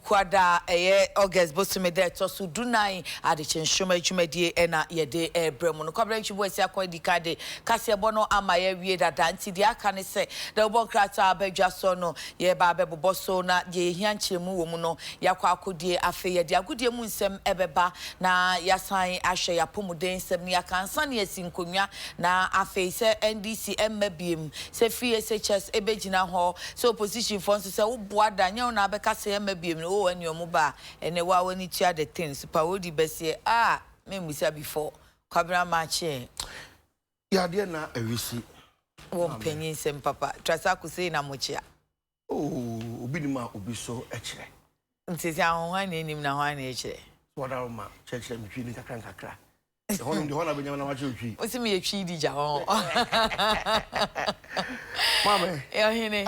kwada August bosume de to so dunai Adekye Nsroma dwumadie na yede bremu no kwabra ntwibo asi akwa dikade kase bo no amaye wie dada nti de aka ne se de obokrata abadwa so no ye ba bebobo so na ye hia nkyeremu wo mu no yakwa akodie afe ye de agodie mu nsem ebeba na yasan ahwe yapomuden nsem ne yakansa ne asinkonwa na afe se NDC mmabiem se free SHS ebegina ho so opposition for so se wo boada nya na abeka se mmabiem no o ani omuba ene wa wani tia the things pa wodi besie me musa before kwabra mache ya de na awisi wo mpanyin sem papa trasa ku sei na mochia obi ni ma obi so ekire ntisi ahonwa na enim na hwa na ekire wada ma chekire mi twi ni kakra hono ndi hona benyama na wache otwi o si me yetwi di ja ho mama yo hine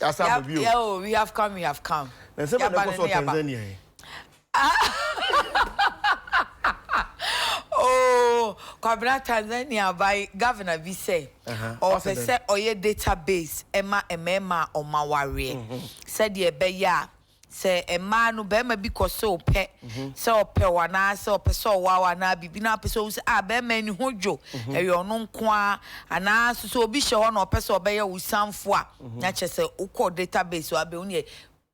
asa bio yo we have come na se ba de ko so Tanzania oh kwabra Tanzania by governor bi say o pese oye database ema omaware said de be ya se ema no be ma bi kose ope se ope wana se ope so wawa na bibi na pese o se be ma ni hodwo eyo no nko ana so obi hye ho na ope se obe ya usamfo na chese ukọ database wa be oni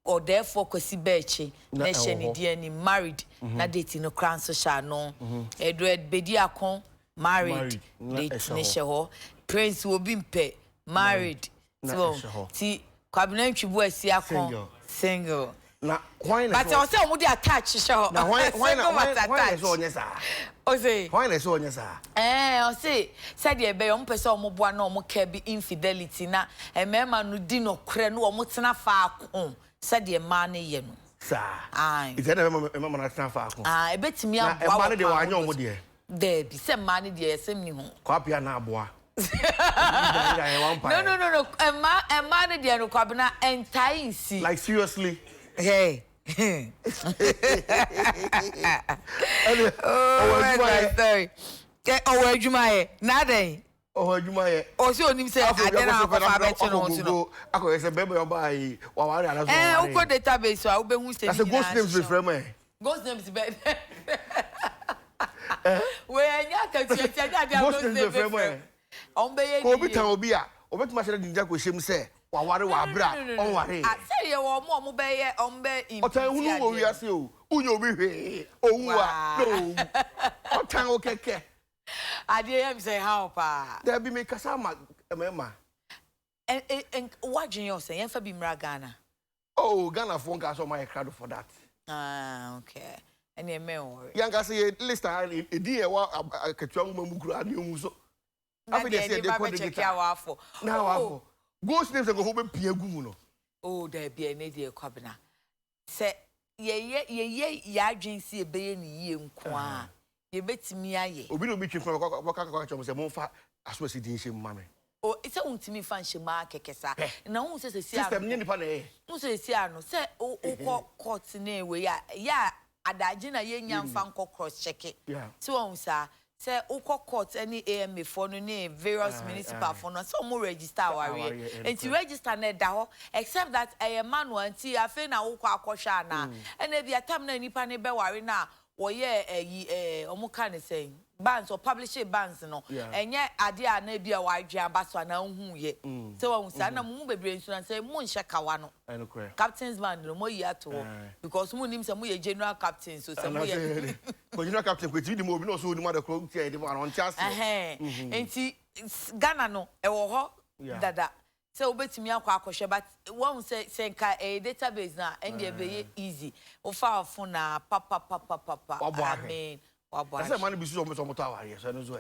or therefore kwesi bechi na hye ni ni married na date no kran so sha no Edward bedi akon married date ne hye ho Prince obi mpe married so ti kwabena ntwibu asi akon single na why na but o say o dey attach hye ho na why so onyesa o say why na so onyesa o say said e be o mpese o moboa na o mo ka bi infidelity na emema no di no kre no o mo tena fa akon said the man ye no sa is that emema na tena fa akon ebetimi aboa man de wa anya o mo de there be say man de yesem ni ho kwapia na aboa no man de no kwabena entai si like seriously hey sorry adwuma na den adwuma ye o si onim say adena afa beche no ntino akoye say bebe yo bai wa ware ana so uko database wa obehu say ni ghost names be frame ghost names be we anya ka tia ghost names be frame on be ye ko bi tan obi a obetuma share dinja ko shem say wa ware wa bra on ware say ye wo mo be ye on be in otan hunu wo wi ase o unyo bi hwe owua no otan o keke ade am say how pa there be me kasa ma emema and what you say yen fa bi mra Ghana Ghana phone ka so my crowd for that okay any me worry yanga say list e di e wa akatwa ngoma mukuru ani omu so afi dey say dey call the check awafo na awafo ghost names go be pia gu mu no there be any dey kwabena say ye adwensi e be ye ni yie nko a ye betimi aye obi no bi twefo kwa chom say monfa aso asi din hye mma me ise untimi fa nhye ma kekesa na hu se si system nye nipa na hu se si ano se ukọ court na ewe ya adaje na ye nya mfa nko cross check ti won sa se ukọ court any AMA for no ne various municipal for no so mo register aware enti register na da ho except that manual enti afi na ukọ akọhwa na ena bia tam na nipa ne be ware na woye omuka ne say bands or publishing bands no enye ade a na bia wadwe abaso na hu ye so won sa na mu bebre nsu na say mu nhye kawa no captains band no mo yi ato because mu nim say mu ye general captain so say mu ye general captain ko ti di mo obi no so odi ma da ko ti e di ma no ntiase enti Ghana no e wo ho dada say obetimi akwa but one say nka database na and be easy o fa phone na papa amen wabwa say man be so moto aware so no so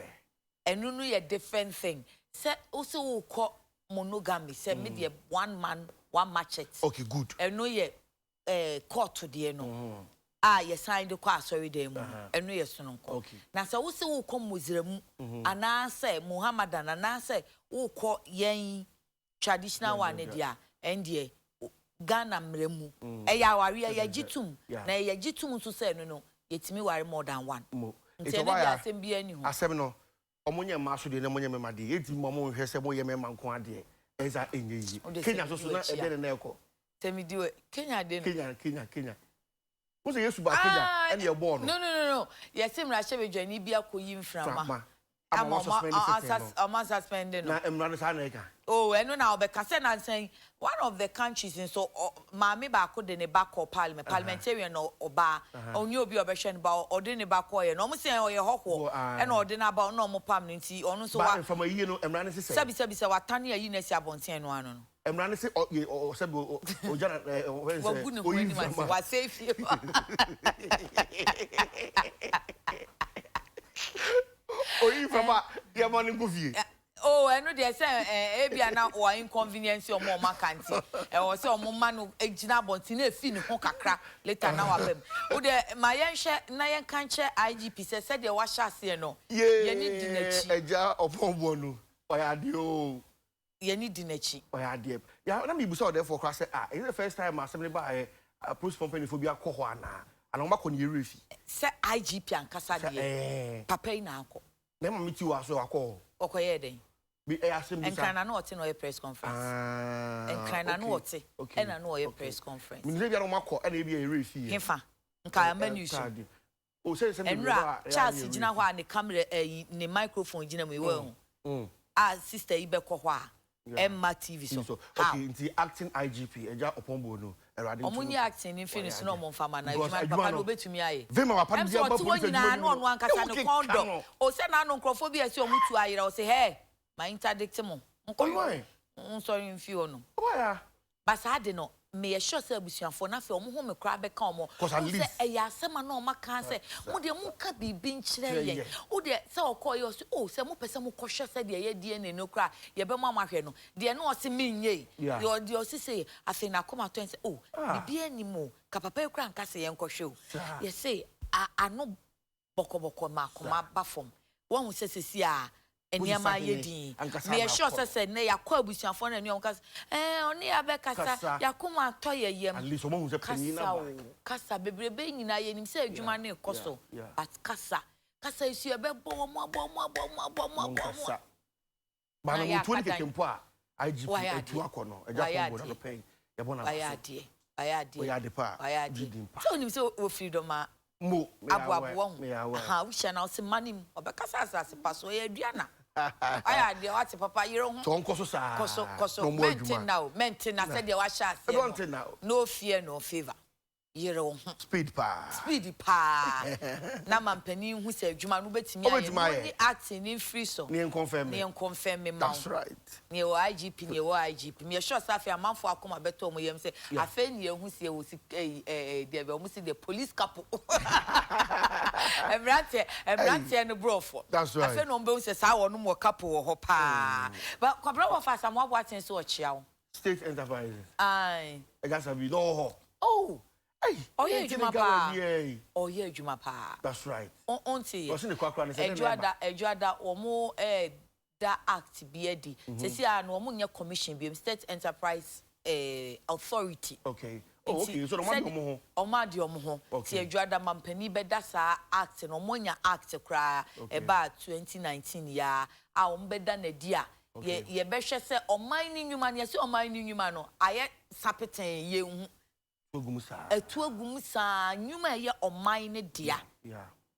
enu no ye different thing say also wo call monogamy say me dey one man one machete okay good enu ye court de no ye sign the kwa sorry dem enu ye so no nko na say wo say wo call muzremu ana say muhammadan ana say wo call yen traditional one dia endie Ghana mremu eya ware ya gitum na ya gitum so say no yetimi ware more than one nti na dia asem bia ni ho asem no omonye ma so de na monye mema de yetimi mo hwe se mo ye mema nko ade eza enye yi Kenya so na ede na eko temi diwe Kenya de Kenya Who say yesu ba keja and your born? No. Yes, him ra shebe dwani bia koyi mframa. I'm suspending. Na emrano sa na eka. Oh, and now because na saying one of the countries in so maame ba ko de ne ba ko parliamentarian oba onye obi obehwe ba ode ne ba ko ye no mo say o ye hokwo e na ode na ba no mo pam nti ono so wa from a year no emrano say sabi say watane ayi na si abonten no ano no emrano say o sabi o jana wa gu ne ko ni man wa safe oyi from your morning go vie. Oh, I know they say ebia na o inconvenience o mo makanti. E o say o mo ma no ejina bonti na efi ne ho kakra later na wabem. O de ma yen hye na yen kan che IGP say de wa hye ase no. Ye ni di nachi. Eja opombo no. Oya de o. Ye ni di nachi. Oya de. Ya na me bu say therefore cry say it's the first time assembly ba police company phobia ko ho ana. Ana ma ko ne refi. Say IGP ankasa de. Papa ina akọ. Na ma meti wa so akọ. Okoye den. Be assembly. And can I know what no press conference? And can I know what? And I know a press conference. Me dey no makọ and e be a refi. Hefa. Nka menu so. O say Charles gina ho a ne camera ne microphone gina me we sister ibe ko ho a Emma TV so. Okay, nti acting IGP eja opombo no. Omuni acting in finish no mo fama na ejuma papa no betumi aye. Vema wa papa dia ba police na no no ankasa ne kondo. O se na no nkrofobia se omutu ayira o se hey my interdict mo. Nko sorry mfi ono. Why? Basa ade no me sure say abusuafo na fe omo ho me kra be ka omo. Say eya asema na omo kan say mo de mo ka bibi nkyere ye. O de say okoye o say o say mo pese mo kohwe say de ye DNA no kra ye be mo amahwe no. De no o say menye. De o say afi na koma to say oh bibi animo ka papa kra nka say ye nkohwe o. Ye say ano bokoboko ma koma ba fom. Won hu say sesi a eniama yedi me sure say na yakọ abusuafo na enu ka oni abekasa yakoma to yeyem at least omo hu say panyin na ba kasa bebrebe nyina yenim say adwuma na ekoso but kasa isu ebebo mo ba na mutu ni kekempo a IGP etu akono eja kombo na pen ye bona ayade pa so ni say o freedom a mo abu aha we share na o say manim obekasa asase paso ye aduana ayade what papa yero ho so nkoso sa koso maintain na say de wa sha ase no fear no favor yero ho speed pa na mampani hu say adwuma no betimi aye ni acting in free so ni confirm me that's right ni o IGP me sure say afia manfo akoma beto mo yem say afa ni ehu say wo si de be mo si the police couple Ebrante no brofo. That's right. I say no be say sa wo no mo couple wo ho pa. But kwabra wo fa sam wo aten so o chia wo. State enterprises. Aye. E ga sabi no ho. Oh. Hey. Oh yeah, adwuma pa. Oh yeah, adwuma pa. That's right. Onti. O se ne kwakwa ne say Ejuada wo mo da act bi edi. Sesi a no mo nye commission bi state enterprise authority. Okay. Oh, okay, so Omadi omo ho. Ti Adwada mampani beda sa act no monya act kra eba 2019 ya a ombeda na dia ye behwe se oman ni nwuma ne se oman ni nwuma no aye sapeten ye hu etu agumsa nwuma ye oman ne dia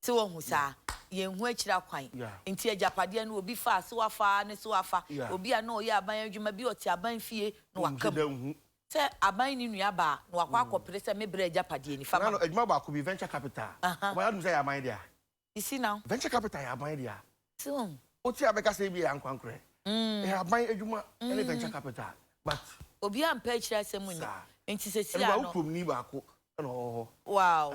ti wo hu sa ye hu akira kwan nti ajapade no obi fa se wafa ne se wafa obi a na oye aban adwuma bi oti aban fie no wakam se aban ni nua ba no akwa akopere se mebre ajapade ni fama no adwuma ba ko bi venture capital why do say aban dia you see now venture capital ya aban dia so oti abeka say bi ya nkwankre aban adwuma any venture capital but obi am pa akira se mu ni nti se si ano ba ni ba ko no wow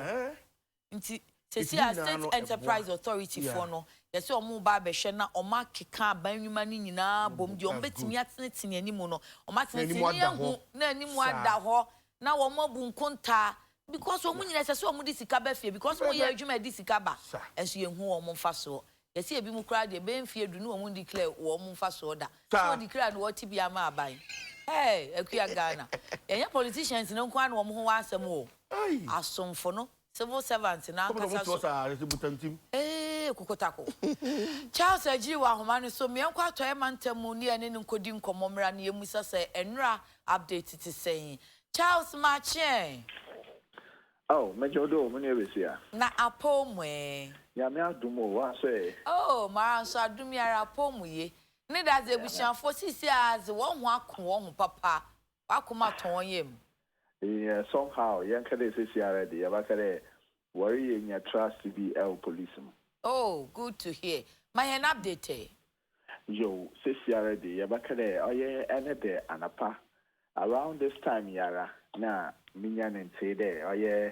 nti se si state enterprise authority for no yesi omo ba behwe na oma keka banwuma ni nyina bom di ombetimi atenetene animu no oma tenetene hu na animu ada ho na wo mabu nkonta because omo nyina se so omo di sika ba fie because mo ye adwuma di sika ba enso ye hu omo mfa so yesi ebi mu kra de be mfie du no omo declare wo omo mfa so da so declare no what bia ma aban hey akuya Ghana enya politicians no nko an omo ho wa asem o asomfo no civil servant na nkasa so kokotako Charles Aji wa homane so me nkwa toye mantamu ni ene nkodi nkomomra na yemusa se enra update ti sen Charles Machen Oh, Major Do, Munesia. Na apomwe. Yamia Dumo, I say. Oh, Maran so adumiara apomwe. Ne da ze busianfo sisi az won ho akon papa. Akoma ton yem. Yeah, somehow, Yankade says already. Yabakade, worry in your trust to be L policeman. Oh, good to hear. My an update. Yo, says already. Yabakade, oh yeah, another anapa. Around this time, Yara, na Minyan and say there, oh yeah,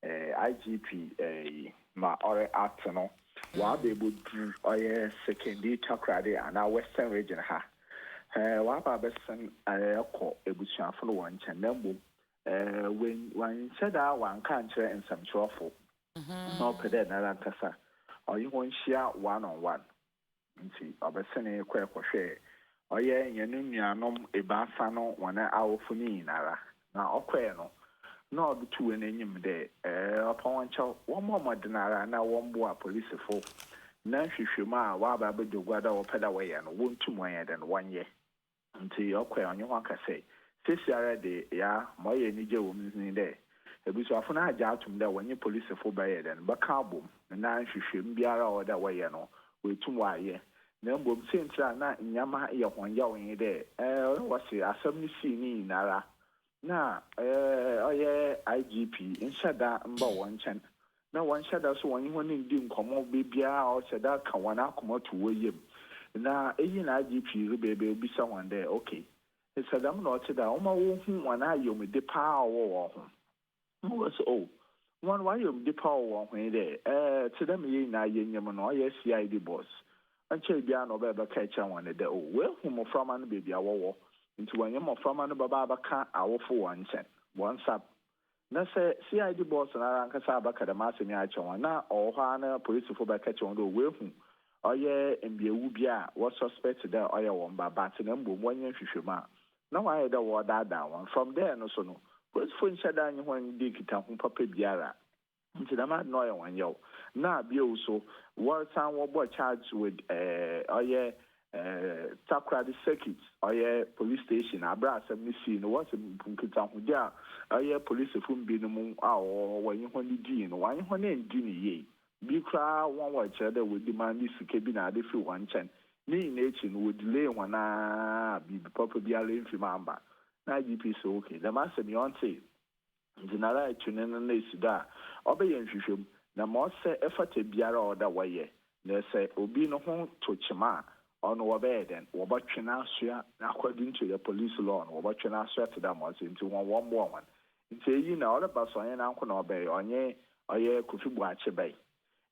IGP, ma ore atano. While they would do, oh yeah, secondary Takrade and our Western region, ha. While Babeson, I call a bush for one channel. When said that one country and some truffle, no pedal, Narantasa, or you won't share one on one. See, Babeson, a quack or share. Oh, yeah, you know, a bafano, 1 hour for me, Nara. Now, okay, no, the 2 and any day. Upon one more Madinara, now 1 more police for. Now, she should ma, while I do weather or pedaway and 1 2 more than 1 year. Until you're okay on your one can say. 6 years a day, yeah, my any woman's in there. A bit of an idea to me when you police for by it and back album, and now she shouldn't be out that way, you know, with 2 wire. Number since na nyama ya kwanja there. What's it? Assembly ni nara. Na oye IGP inshada mba wanchan. Na wanshada so wani honi ndi nkomo bibia o shada ka wana akoma to weyem. Na eyi na IGP rebebe obisa wan there. Okay. Sadam no cheda o ma wo hu wana yom de pa wo ho. Mo so oh. One why yom de pa wo ho there. Cheda me yi na yenyem no oye CID boss. And Chelbian or Baba Catcher one a day. Oh, well, whom of from an baby our war into one yam of from an Baba can our for 1 cent. One sub. Now say, CID boss and Arankasaba Kadamasi Yachawana or Hana police for by catch on the will whom. Oh, yeah, and be a wubia was suspected that oil one by batting and 1 year fishuma. No, I had a word that one. From there, no so no. What's for Shadan when dig it up Papa Biara? Into the mad noise one yo. Now, be also. What time was charged with Takrady circuit, police station, Abra 70, what's a Punkita Hudia, police from Binum, or when you want to do, one you want to do ye. Be cry one watch other would demand this cabin if you want chan. Me nature would delay one be the proper be a lame remember. Now, GP so okay. The master beyond say, General Tunen and Lacy obey and na mo se effort biara oda waye na se obi no ho to chima on obeden wo batwena asua according to the police law no wo batwena asua to them was into one nti yi na all ba so yen na nko na obey onye oye kofi bu ache bay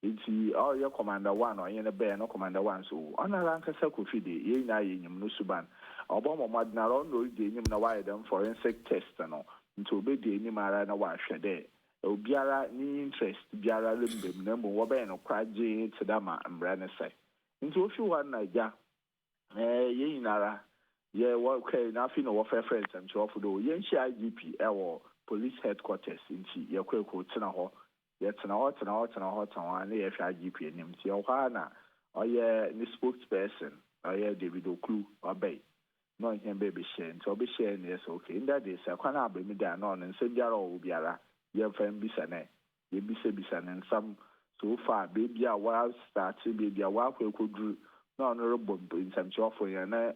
nti oye commander 1 onye na bay no commander 1 so ona ranka sa kofi de ye na ye nyim no suban obomo madna ro no de nyim na waye dem forensic test no nti obedi enyim ara na wa hwede obiara ni interest biara lembem na mo wo be no kwaje tedama mbra ne sai nti ofi wan na ja ye yinara ye wo kai na fi no wo fe friends am chofu do ye nchi IGP ewo police headquarters nti ye kweko tena ho ye tena ho na ye fi IGP enim ti o ha na oye ni spokesperson oye David Oklu obey no him baby share nti obi share ne so okay in that day say kwana abemi da no nsem biara o biara ye fan bisane ye bisa ne nsam so far baby a wa start baby a wa kwekodru na honorable nsam chofo ye na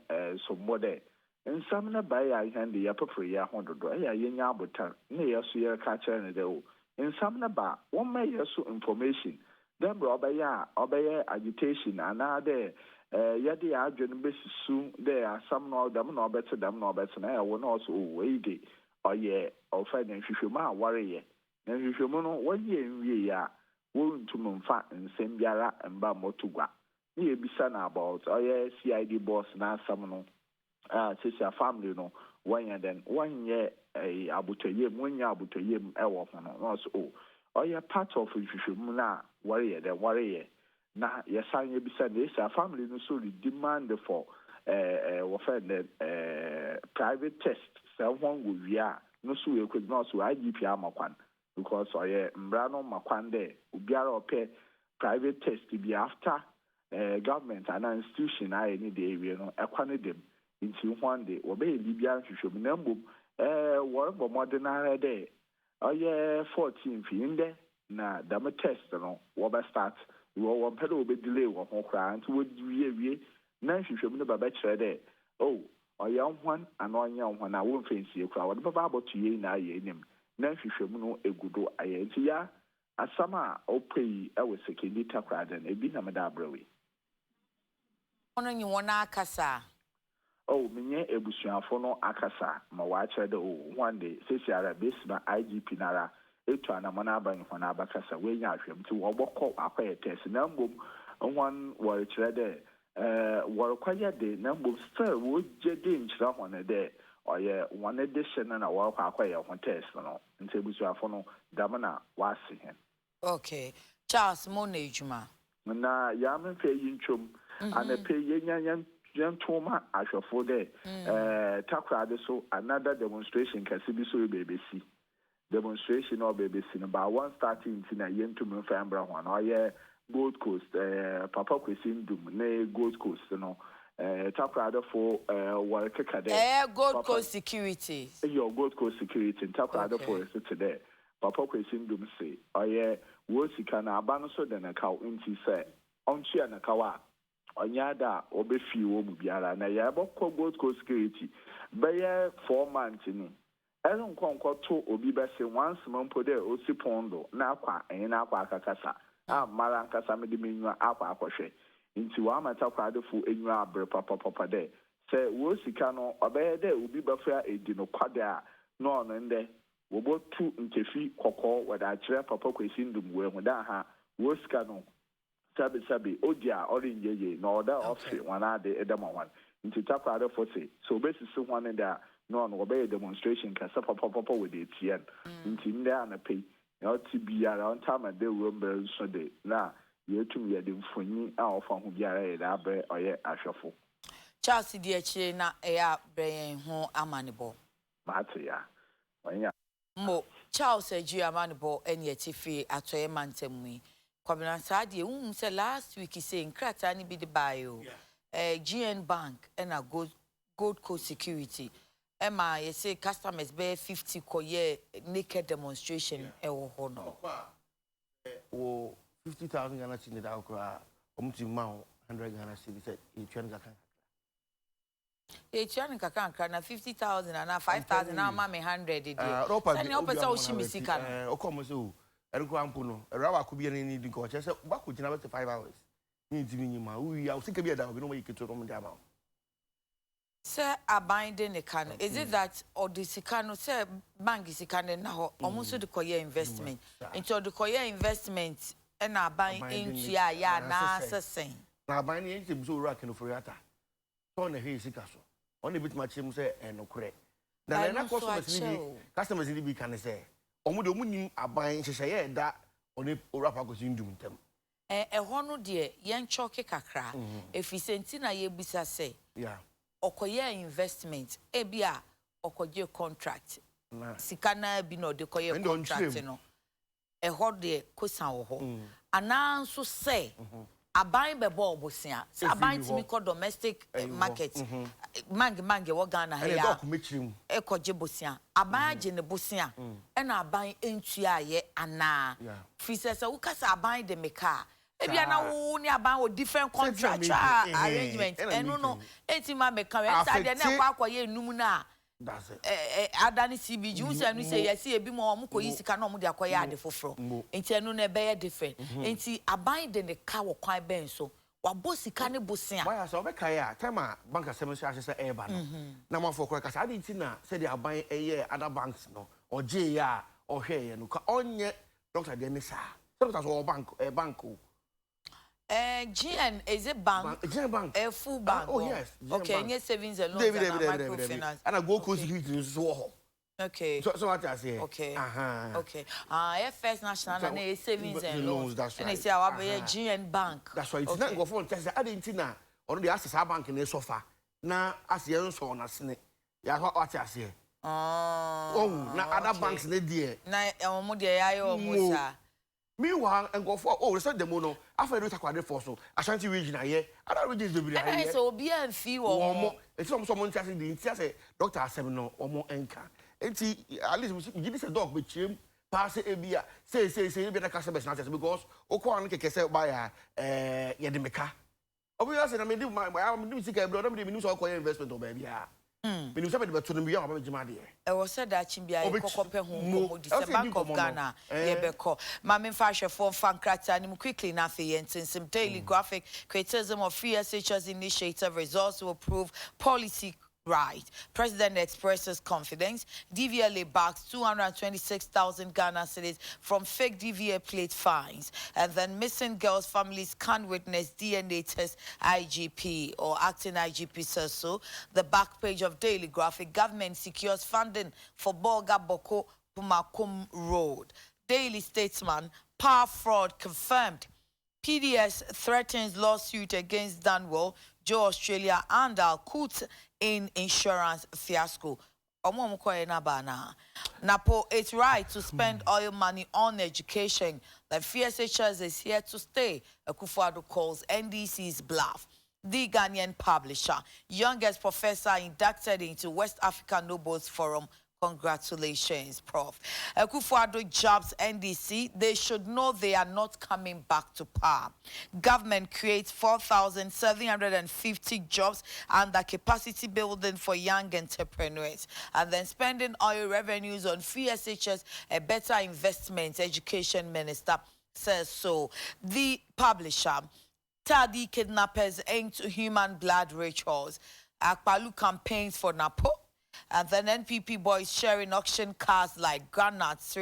so mode nsam na ba ya hande ya pepre ya hododo ya ye nya abotar na ye so ye ka kire ne de o nsam na ba won ma ye so information dem bro obeye agitation ana de ya de adwene besisu de asam no dem na obete na ya wo na so o we de oye ofa na hwehwemu a wareye na hwehwemu no woye nwie ya wo ntum mfa nsem biara mba motugwa na ye bisa na about oye CID boss na asam no sisi family no wanye abutoyem ewo no so oye part of hwehwemu na wareye na yesanye bisa na esa family no so demand for what private test someone will via no so we could not so IGP amakwan because oye mbrano makwan there ubiara ope private test be after government and institution I need the area no ekwane dem into one day obey libya hwehwem na mbom war bo modern there Oye 14 inde na dam test no wo be start wo pede wo be delay wo ho kra nti wo wie na hwehwem no baba kire de oh oye hwan ana onye hwan na wo mfensie kra wo baba abotu ye na aye enim na hwehwem no egudo aye nti ya asama opei e wo sekendi takra de na ebi na me da abrewe ono nyi wona akasa oh menye ebusuafo no akasa ma wa kire de oh one day sesiara besima IGP nara etu anamana aban ho na abakasa we nya ahwem ti wo bokọ akoye test na mbom nwan wo kire de wo kwaye de na mbom still wo jede nkyira ho na de oye one edition na wo akoye ho test no nti ebusuafo no damana wase hen okay Charles Monejuma na ya menfe yintwom anape yenya toma ahwefo de takra de so another demonstration kasi bi so bebesi demonstration or BBC number one starting in a yen to November one or yeah Gold Coast Papa Kwesin Dum ne Gold Coast no top rather for work Gold Coast security your Gold Coast security top rather for us today Papa Kwesin Dum say oh yeah wo sika na aba so de na kaw nti say onchi na kawa onya da obefi wo mu biara na ya bokọ Gold Coast security be 4 months ni Elon Concoto obi bese once monpo de osi pondo na akwa enye na akwa akakasa mara nkasa me de menwa akwa akohwe nti wa mata kwa adefo enwa abre papa de se wo sika no obeye de obi bafia edi no kwade a no no nde wo botu nkefi kokọ wada kire papa kwesindum we hu da ha wo sika no sabi odia orinjeje no oda ofse wana de edema wan nti takwa adefo se so obesisi hwan da no obey demonstration ka sa papa with the TN nti nde ana pay na oti biara on time de rumber so de na yetum ye de mfonyi a ofa ho biara ye da abre oye ahwefo Charles di echi na ya ben ho amanebo mate ya onya mo Charles eji amanebo eni etifi atoye mantemwi kwabena saade say last week he say nkrata ni bi de bayo GN Bank na Gold Coast security Emma, you say customers bear 50 koye naked demonstration ewo ho no. Wo 50,000 Ghana cedi da okra. Omuti ma 100 Ghana cedi say e twan kaka. E twan kaka na 50,000 na 5,000 na ma me 100 dey. Sani opesa o shimi sika no. Okomo say o. Eriko ampo no. Erawa ko bia ni di ko che say ba ko gina be 5 hours. Ni ntimi nyima. Wi ya o sika bia da obi no ma yiketo no mo dia ma. Sir, abiding the can. Is it that or the Sikano, sir, bank is na ho, almost the Koya investment. Into the Koya investment and are buying into ya na saying. Now buying into so racking for yata. On the hay sikaso. Only bit much him say and no correct. Now customers in the big can say. Omudo munim are buying Shaya that on a rapper goes in doing them. A hono dear, young choke kakra. If he sentina ye bisa say. Yeah. Okoye investment ebia okoje contract sikana bi no de koye contract no ehọ de kosan wo ho ananso say aban bebo obosia say aban timi ko domestic market mange wo Ghana ya ekoje bosia aban age ne bosia e na aban entua ye ana fisesa wo kasa aban de meka ebia na wo ni aban wo different contract arrangement enu no etima meka we sade na kwa ye enum na that's it adani CBG wo say anu say yes ebi mo mo koyi sika na mo de akoye ade foforo enti enu na be different enti aban de ne ka wo kwan ben so wa bosika ne bosia why so be kai a time bank assemblity say eba no na mo for kasa ade nti na say the aban eye other banks no oje ya ohwe ye no ka onye doctor de ne sa doctor so bank GN is a bank. GN Bank. A full bank. Oh yes. Okay, and savings and loans and microfinance. And I go Coast Security so. Okay. So what I say? Okay. Okay. First National and savings and loans. That's right. And they say our GN Bank. That's right. It's not go for test. I didn't know. On the access bank in the sofa. Na as you so on asne. Ya what I say. Oh, na other banks ne there. Na omo there ya yo omo sa. Meanwhile, and go for we said the mono. After we take for so Ashanti region here. Other regions will be there. And so be and fee or more. It's someone telling the say Dr. Asem no or more anchor. And at least we give this a dog with him pass ebia say ebia na customers na because okwa no keke say buy ye de meka obviously na me do my me sika ebro na me do so okoye investment o ba bia me do say me beto no bia ba jima de e wo said that chimbia e kokope ho komodi se Bank of Ghana ye beko ma me fa hwefo fan krata ni quickly na fe yentinsim Daily Graphic criticism of free SHS initiative results will prove policy right. President expresses confidence. DVLA backs 226,000 Ghana cedis from fake DVA plate fines. And then missing girls' families can't witness DNA test. IGP or acting IGP says so. The back page of Daily Graphic, government secures funding for Bolga Boko Pumakum Road. Daily Statesman, power fraud confirmed. PDS threatens lawsuit against Danwell, Joe Australia, and Al-Quds in insurance fiasco. Napo, it's right to spend oil money on education. The FSHS is here to stay. Akufo-Addo calls NDC's bluff. The Ghanaian publisher, youngest professor inducted into West African Nobles Forum. Congratulations, Prof. Akufo-Addo jobs NDC. They should know they are not coming back to power. Government creates 4,750 jobs under capacity building for young entrepreneurs. And then spending oil revenues on free SHS, a better investment, education minister says so. The publisher, Tardy kidnappers aim to human blood rituals. Akpalu campaigns for Napo. And then NPP boys sharing auction cars like granates,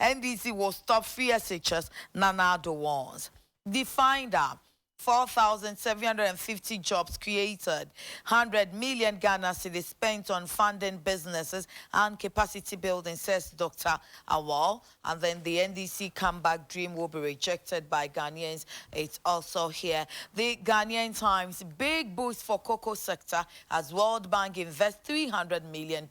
NDC will stop free SHS, Nanado ones. The finder, 4,750 jobs created, 100 million Ghana cedis spent on funding businesses and capacity building, says Dr. Awal. And then the NDC comeback dream will be rejected by Ghanaians. It's also here. The Ghanaian Times, big boost for cocoa sector as World Bank invests $300 million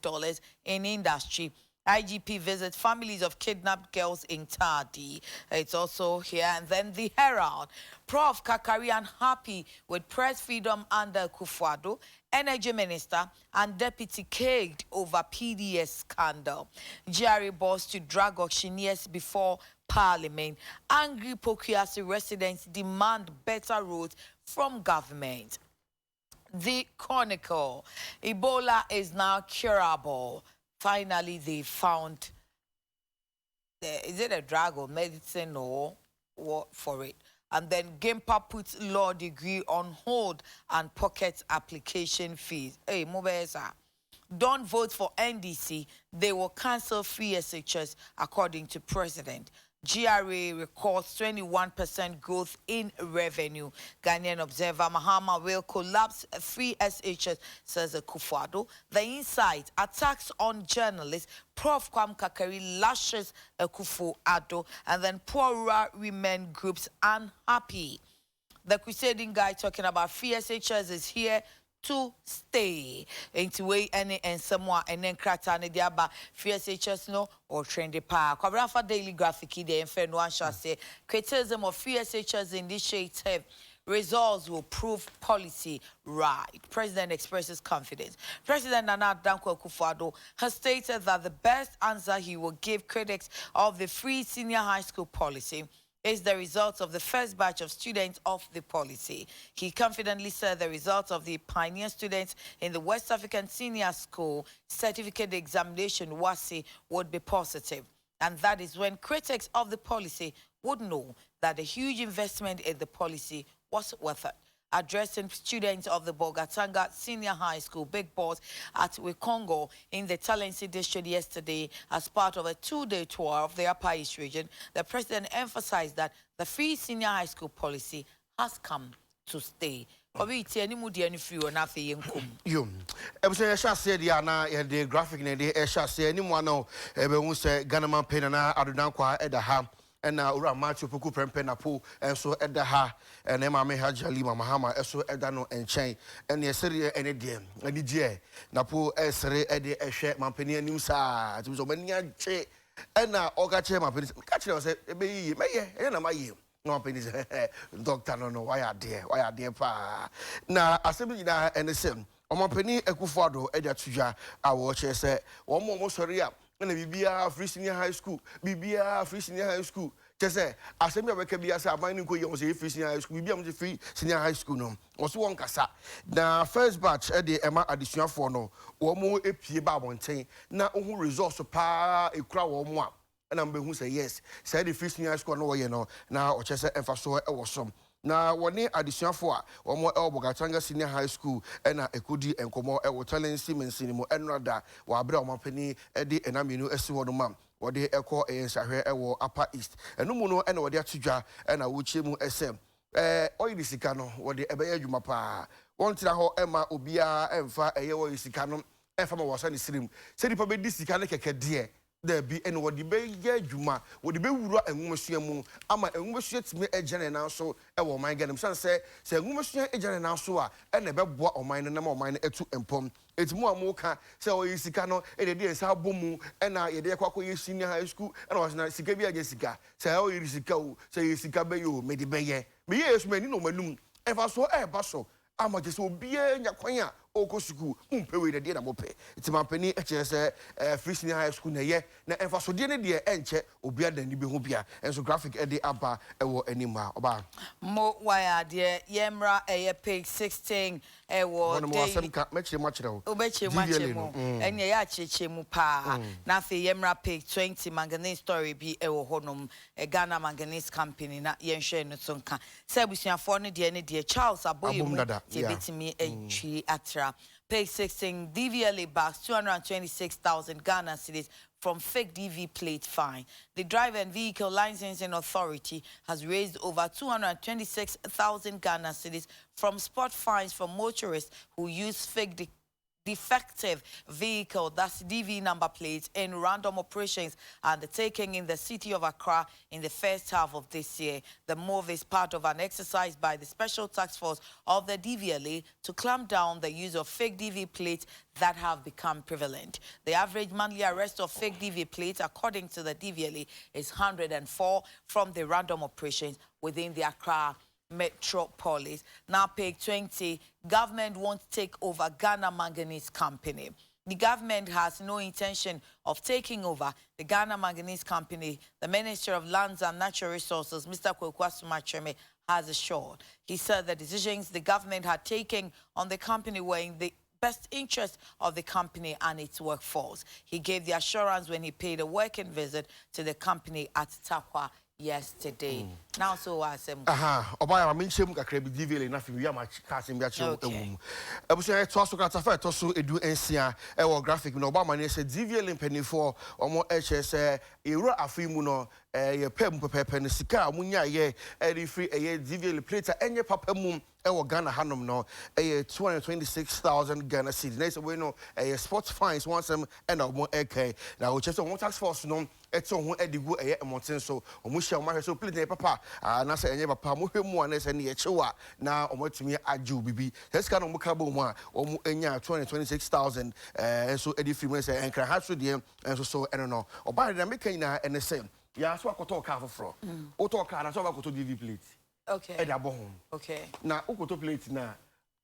in industry. IGP visits families of kidnapped girls in Tardy. It's also here. And then the Herald. Prof. Kakari unhappy with press freedom under Akufo-Addo. Energy Minister and Deputy caged over PDS scandal. GRA boss to drag auctioneers before Parliament. Angry Pokuasi residents demand better roads from government. The Chronicle. Ebola is now curable. Finally, they found, is it a drug or medicine or what for it? And then Gempa puts law degree on hold and pockets application fees. Hey, Mubeza, don't vote for NDC. They will cancel free SHS, according to President. GRA records 21% growth in revenue. Ghanaian Observer Mahama will collapse free SHS, says Akufo-Addo. The Insight, attacks on journalists. Prof. Kwam Kakari lashes Akufo-Addo. And then poor rural women groups unhappy. The crusading guy talking about free SHS is here to stay. Into way any and someone and then krata ne diaba FSHS no or trendy pa. Kwabrafa Daily Graphic de enfe no one shall say criticism of FSHS initiative results will prove policy right. President expresses confidence. President Nana Dankwa Akufo-Addo has stated that the best answer he will give critics of the free senior high school policy is the results of the first batch of students of the policy. He confidently said the results of the pioneer students in the West African Senior School certificate examination WASI would be positive. And that is when critics of the policy would know that the huge investment in the policy was worth it. Addressing students of the Bogatanga Senior High School Big Boss at Wikongo in the Talensi district yesterday as part of a two-day tour of the Upper East region, the president emphasized that the free senior high school policy has come to stay. The graphic and now Ura Machu Puku Prempenapo and so Edaha and Emma Mehajalima Mahama so Edano and Chain and Yeseria and Edian and DJ Napo Esre Edi Eshe Mampenia Nimsa to so many che and now Ogache Mampini catch us be may and my year. No pennies, doctor, no, why are there pa? Now, assembly and the same. Omapeni Ekufuado Edia Tuja our chair say one more soria and a Bibia free senior high school Bibia free senior high school just say asemi abeka bia say amani ko yom say free senior high school bibia mo free senior high school no also won kasa na first batch e de ema additional for no wo mo epie ba abonten na ohun resource pa ekura wo mo a na mbehu say yes say the free senior high school no wo ye no na o che say emfa so e wo som na woni additional for omo Elbogatanga senior high school na ekodi enkomo e wo talent simensi ni mo enoda wa abra omapani e de enamenu esi wo no mam wode ekọ ensahwe ewo upper east enu mu no na wode atudwa na wochie mu esem oil sika no wode ebeye adwuma pa won tira ho ema obia emfa eye oil sika no emfa ma wasa ne sirim se dipa be di sika ne keke de there be and what the bay juma, what the bay wura and Mumu, ama and Mumu me a general so a woman get him son say Mumu a general so and a bebo or mine and number mine to empom. It's more mocha, so you see cano, and a dear Sao Bomu, and I a dear Quaco senior high school, and I was not Sikabia Jessica, say how you see go, say you see Cabayo, made the bay, me yes, many no manum, if I saw a basso, I'm just so be a yaquania. Oko school umpewe de dia na mope itima pani eche se free senior high school na ye na emfaso de ne de enche obia dan ni be ho bia enso graphic e de aba ewo anima oba mo waya de yemra page 16 ewo de mo asem ka meche mo kire o obeche mo kire mo enye ya cheche mu pa na fe yemra page 20 manganese story bi ewo honom Ghana manganese company na yenhwe no so nka se busuafo ne de Charles Aboyemu je betimi entwi atra. Page 16, DVLA backs 226,000 Ghana cedis from fake DV plate fine. The Driver and Vehicle Licensing Authority has raised over 226,000 Ghana cedis from spot fines from motorists who use fake defective vehicle, that's DV number plates, in random operations undertaken in the city of Accra in the first half of this year. The move is part of an exercise by the Special Task Force of the DVLA to clamp down the use of fake DV plates that have become prevalent. The average monthly arrest of fake DV plates, according to the DVLA, is 104 from the random operations within the Accra Metropolis. Now, page 20, government won't take over Ghana Manganese Company. The government has no intention of taking over the Ghana Manganese Company. The Minister of Lands and Natural Resources, Mr. Kwekwa, has assured. He said the decisions the government had taken on the company were in the best interest of the company and its workforce. He gave the assurance when he paid a working visit to the company at Takwa yesterday. Now so was Obaya minchim ka krebi DVL na fi wi ama kasim bia che ewum. Ebuso to aso kata fa to so edu ensia e wo graphic no Obama ne se DVL mpanifo omo eche se ewura afi mu no ye pem pepepe ne sika amunya ye e free e DVL plate enye papa mu e wo Ghana hanom no e 226,000 Ghana cedis. Na se we no e sports fines once and omo ek na o che so one tax force no eto ho edigu e emoten so omo hia omo hwe so plate papa na say enye papa mo hwemu ana say ne yechewa na omotumi aju bibi sika no mo ka bo mu a omo enya 226,000 so edi free say enkra ha so de so eno no oba na make nyina ene say ya so akoto ka foforo o to ka na so akoto DV plate okay e da bo ho okay na akoto plate na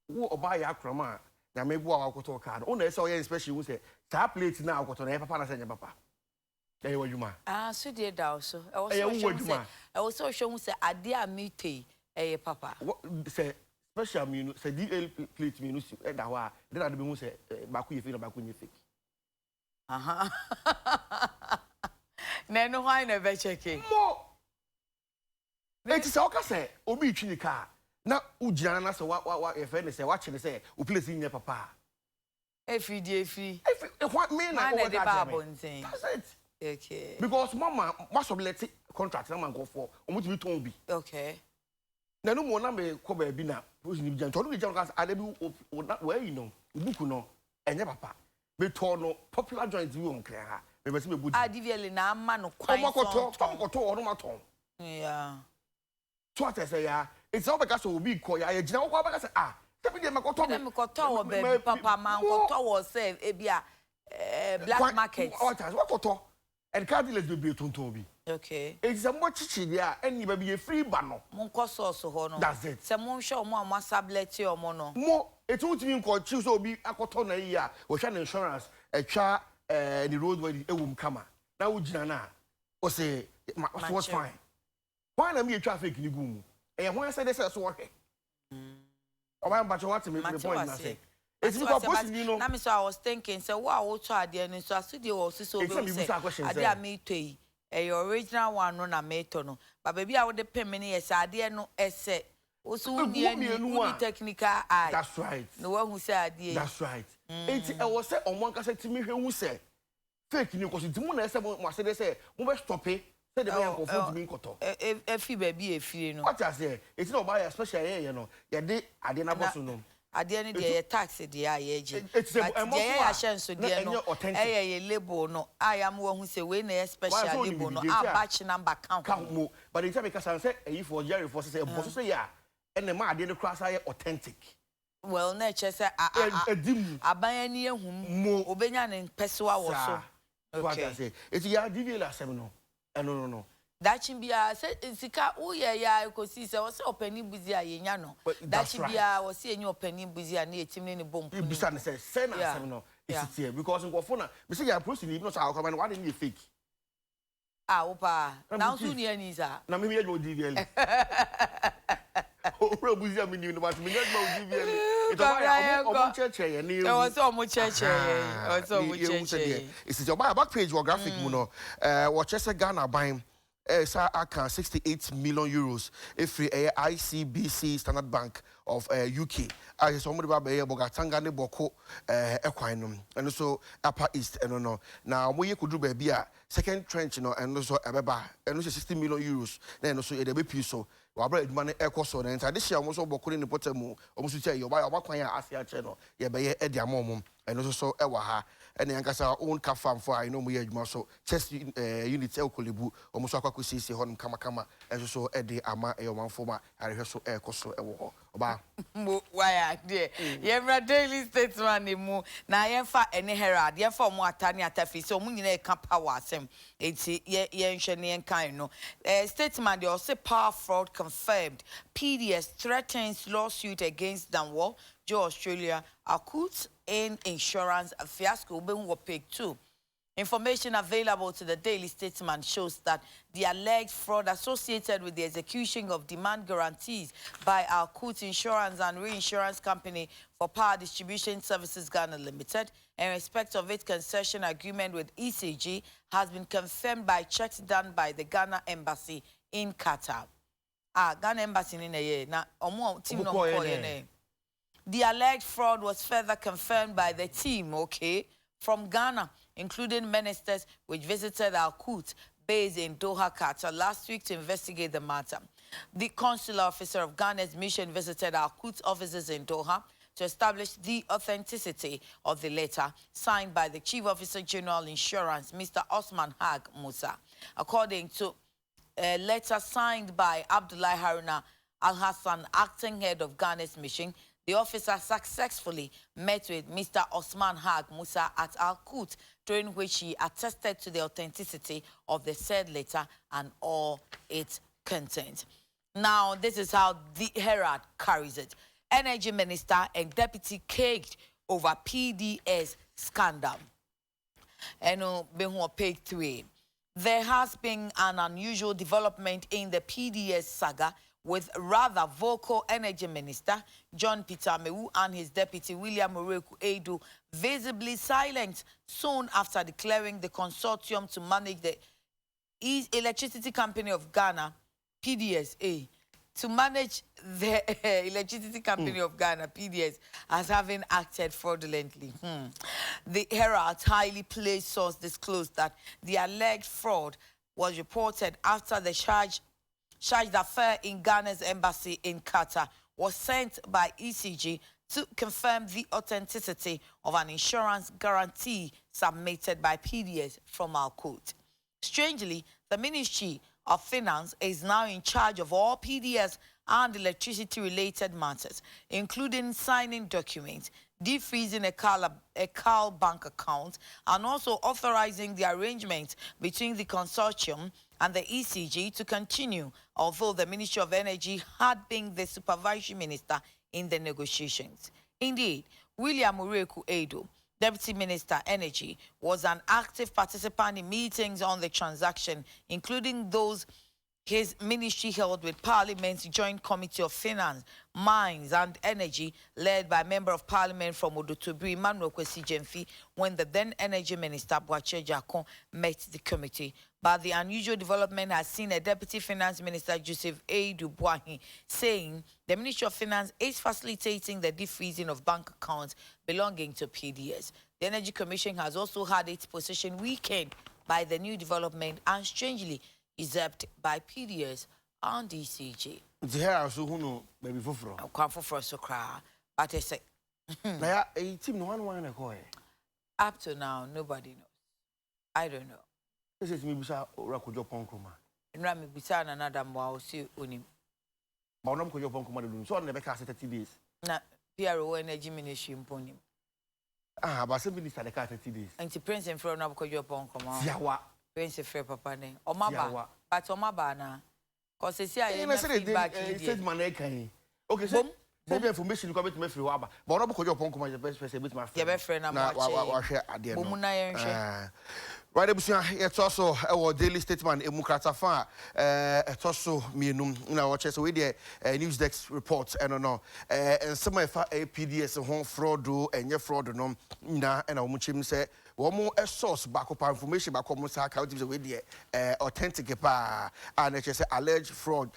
wo oba ya akrama na mebu akoto ka no na say o ye inspection wo say ta plate na akoto na papa na say papa dey wajuma so dey da so I was so sure say ade a mete papa say special menu say DL plate menu e da ho a dey na be hu say ba ku ye fake na ba ku nye fake na no why na be checking mo it is okay say obi twi ni car na ugina na say wa e fe ne say wa che ne say o place nye papa efi what me na o ka say that's it. Okay. Because mama must have let contract na man go for omo to be ton bi. Okay. Na no mo na me ko ba bi na post ni bi jan to no jan ka ade bi where you know book no enye papa be to no popular joint bi on kra ha me be se me budi DVL na ama no kwan so to ono ma ton yeah to atese ya it's all because obi ko ya ye gina ko ba ka say tebi de makoto me be papa man ko to wo say e bia black market what and cardless be tonton bi okay it's a much chichi there any baby free ba no mon ko source ho no that's it se mon hwe omo amasableti omo no mo It won't mean called choose or be a cotton a year, or an insurance, a char, the roadway, a womb come. Now, Jana, or say, was fine. Why not be a traffic in the boom? And when I said this, I saw it. Oh, I'm about to want to make the point. It's because you know. I was thinking, so what I will try the end, so I studio also so I did meet to a original one on a metono. But baby, I would depend many as I did no essay. Also, only technical eye. That's right. No one who said, that's right. I was said on one cassette to me who said, fake news because it's one I said, they say, we stop it. Said the man confirmed me koto. If you baby, if you know. What I say, it's not by a special area, you know. Yeah, I didn't have to know. At the end of the taxi, the IAG. It's a chance to the label. No, I am one who say, when a special label, no, our batch number count more. But it's because I said, if for Jerry for say, yeah, and the man didn't cross I authentic. Well, nature said, I buy any whom Obenian and Pessoa also. Okay, it's your DV last seven. No. That should be a said, Sika, oh, yeah, I could see, so I was opening busy, Yano. That should be a was seeing your penny busy and near Timmy Bomb. You beside says, send us seven. It's here because in Wafona, we say, I'm proceeding, even so I'll come and why didn't you fake? Ah, Opa, now soon, Yanisa. Now, maybe I will DV. Oh, Robusia, I mean, you know what I mean. It's a church, and you was so much church. It's your back page or graphic, Muno. Watch Ghana buying. Sir, I can 68 million euros if ICBC Standard Bank of UK. I somebody about Bogatanga ne Boko Equinum and also Upper East and no. Now we could do baby second trench, you know, and also Abeba and also 60 million euros. Then also a debut so. Wabra money equal and this year almost Boko in the bottom almost tell you buy a Wakaya Asia channel. Yeah, by Edia Momum and also Ewaha. And then our own car farm for I know we are so chest unit Elkolibu, almost a Kakusi, Honum Kamakama, and also Eddie Ama, a one former, I rehearsal air costo. Why, dear, you're daily statesman, you now you're fat any herald, you're for more Tanya Taffy, so Munine can't power some. It's Yen kind, no. Statesman, they also power fraud confirmed. PDS threatens lawsuit against Danwall, Joe Australia, acute in insurance fiasco being paid too. Information available to the Daily Statesman shows that the alleged fraud associated with the execution of demand guarantees by our Court Insurance and Reinsurance Company for Power Distribution Services Ghana Limited in respect of its concession agreement with ECG has been confirmed by checks done by the Ghana Embassy in Qatar. Ghana Embassy in a year. Now, team no the alleged fraud was further confirmed by the team, from Ghana, including ministers which visited our court based in Doha, Qatar last week to investigate the matter. The consular officer of Ghana's mission visited our court offices in Doha to establish the authenticity of the letter signed by the Chief Officer General Insurance, Mr. Osman Hag Musa. According to a letter signed by Abdullah Haruna Al-Hassan, acting head of Ghana's mission, the officer successfully met with Mr. Osman Hag Musa at Al Qut, during which he attested to the authenticity of the said letter and all its content. Now, this is how the Herald carries it. Energy Minister and Deputy caged over PDS scandal. And page 3. There has been an unusual development in the PDS saga, with rather vocal Energy Minister John Peter Mewu and his deputy William Oreku Edu visibly silent soon after declaring the consortium to manage the Electricity Company of Ghana, PDS, to manage the Electricity Company of Ghana, PDS, as having acted fraudulently. The Herald's highly placed source disclosed that the alleged fraud was reported after the charged affair in Ghana's embassy in Qatar was sent by ECG to confirm the authenticity of an insurance guarantee submitted by PDS from our court. Strangely, the Ministry of Finance is now in charge of all PDS and electricity-related matters, including signing documents, defreezing a CAL bank account, and also authorizing the arrangements between the consortium and the ECG to continue, although the Ministry of Energy had been the supervisory minister in the negotiations. Indeed, William Ureku Edo, Deputy Minister Energy, was an active participant in meetings on the transaction, including those his ministry held with Parliament's Joint Committee of Finance, Mines and Energy, led by Member of Parliament from Odotobri, Emmanuel Kwesi Jemfi, when the then Energy Minister, Boakye Jakon, met the committee. But the unusual development has seen a Deputy Finance Minister, Joseph A. Dubois, saying the Ministry of Finance is facilitating the defreezing of bank accounts belonging to PDS. The Energy Commission has also had its position weakened by the new development and, strangely, usurped by PDS and DCG. Here, so who know, baby for come for us to cry, but I say, now, a team, one, up to now, nobody knows. I don't know. This is me, Bisa, Rakujo Ponkuma. And Rami Bisa and another more, see, Unim. Bonum Kojo Ponkuma, so I never cast 30 days. Now, PRO Energy Ministry imponim. Ah, but simply the car 30 days. And the Prince in front of Kojo Ponkuma. Yawa. Prince Fair Papa name. Or Maba. But Omaba now. Because it's here, I said, Maneka. Okay, so the information coming to me through Waba. But I'm Kojo Ponkuma is the best person with my friend. I'm watching. Right, it's also our daily statement. Emukatafa, it's also me na watch so we the news desk reports and no and some of PDS home fraud do and your fraud no na and omuchim say one more source back up information back on Musa account we the authentic pa and it's alleged fraud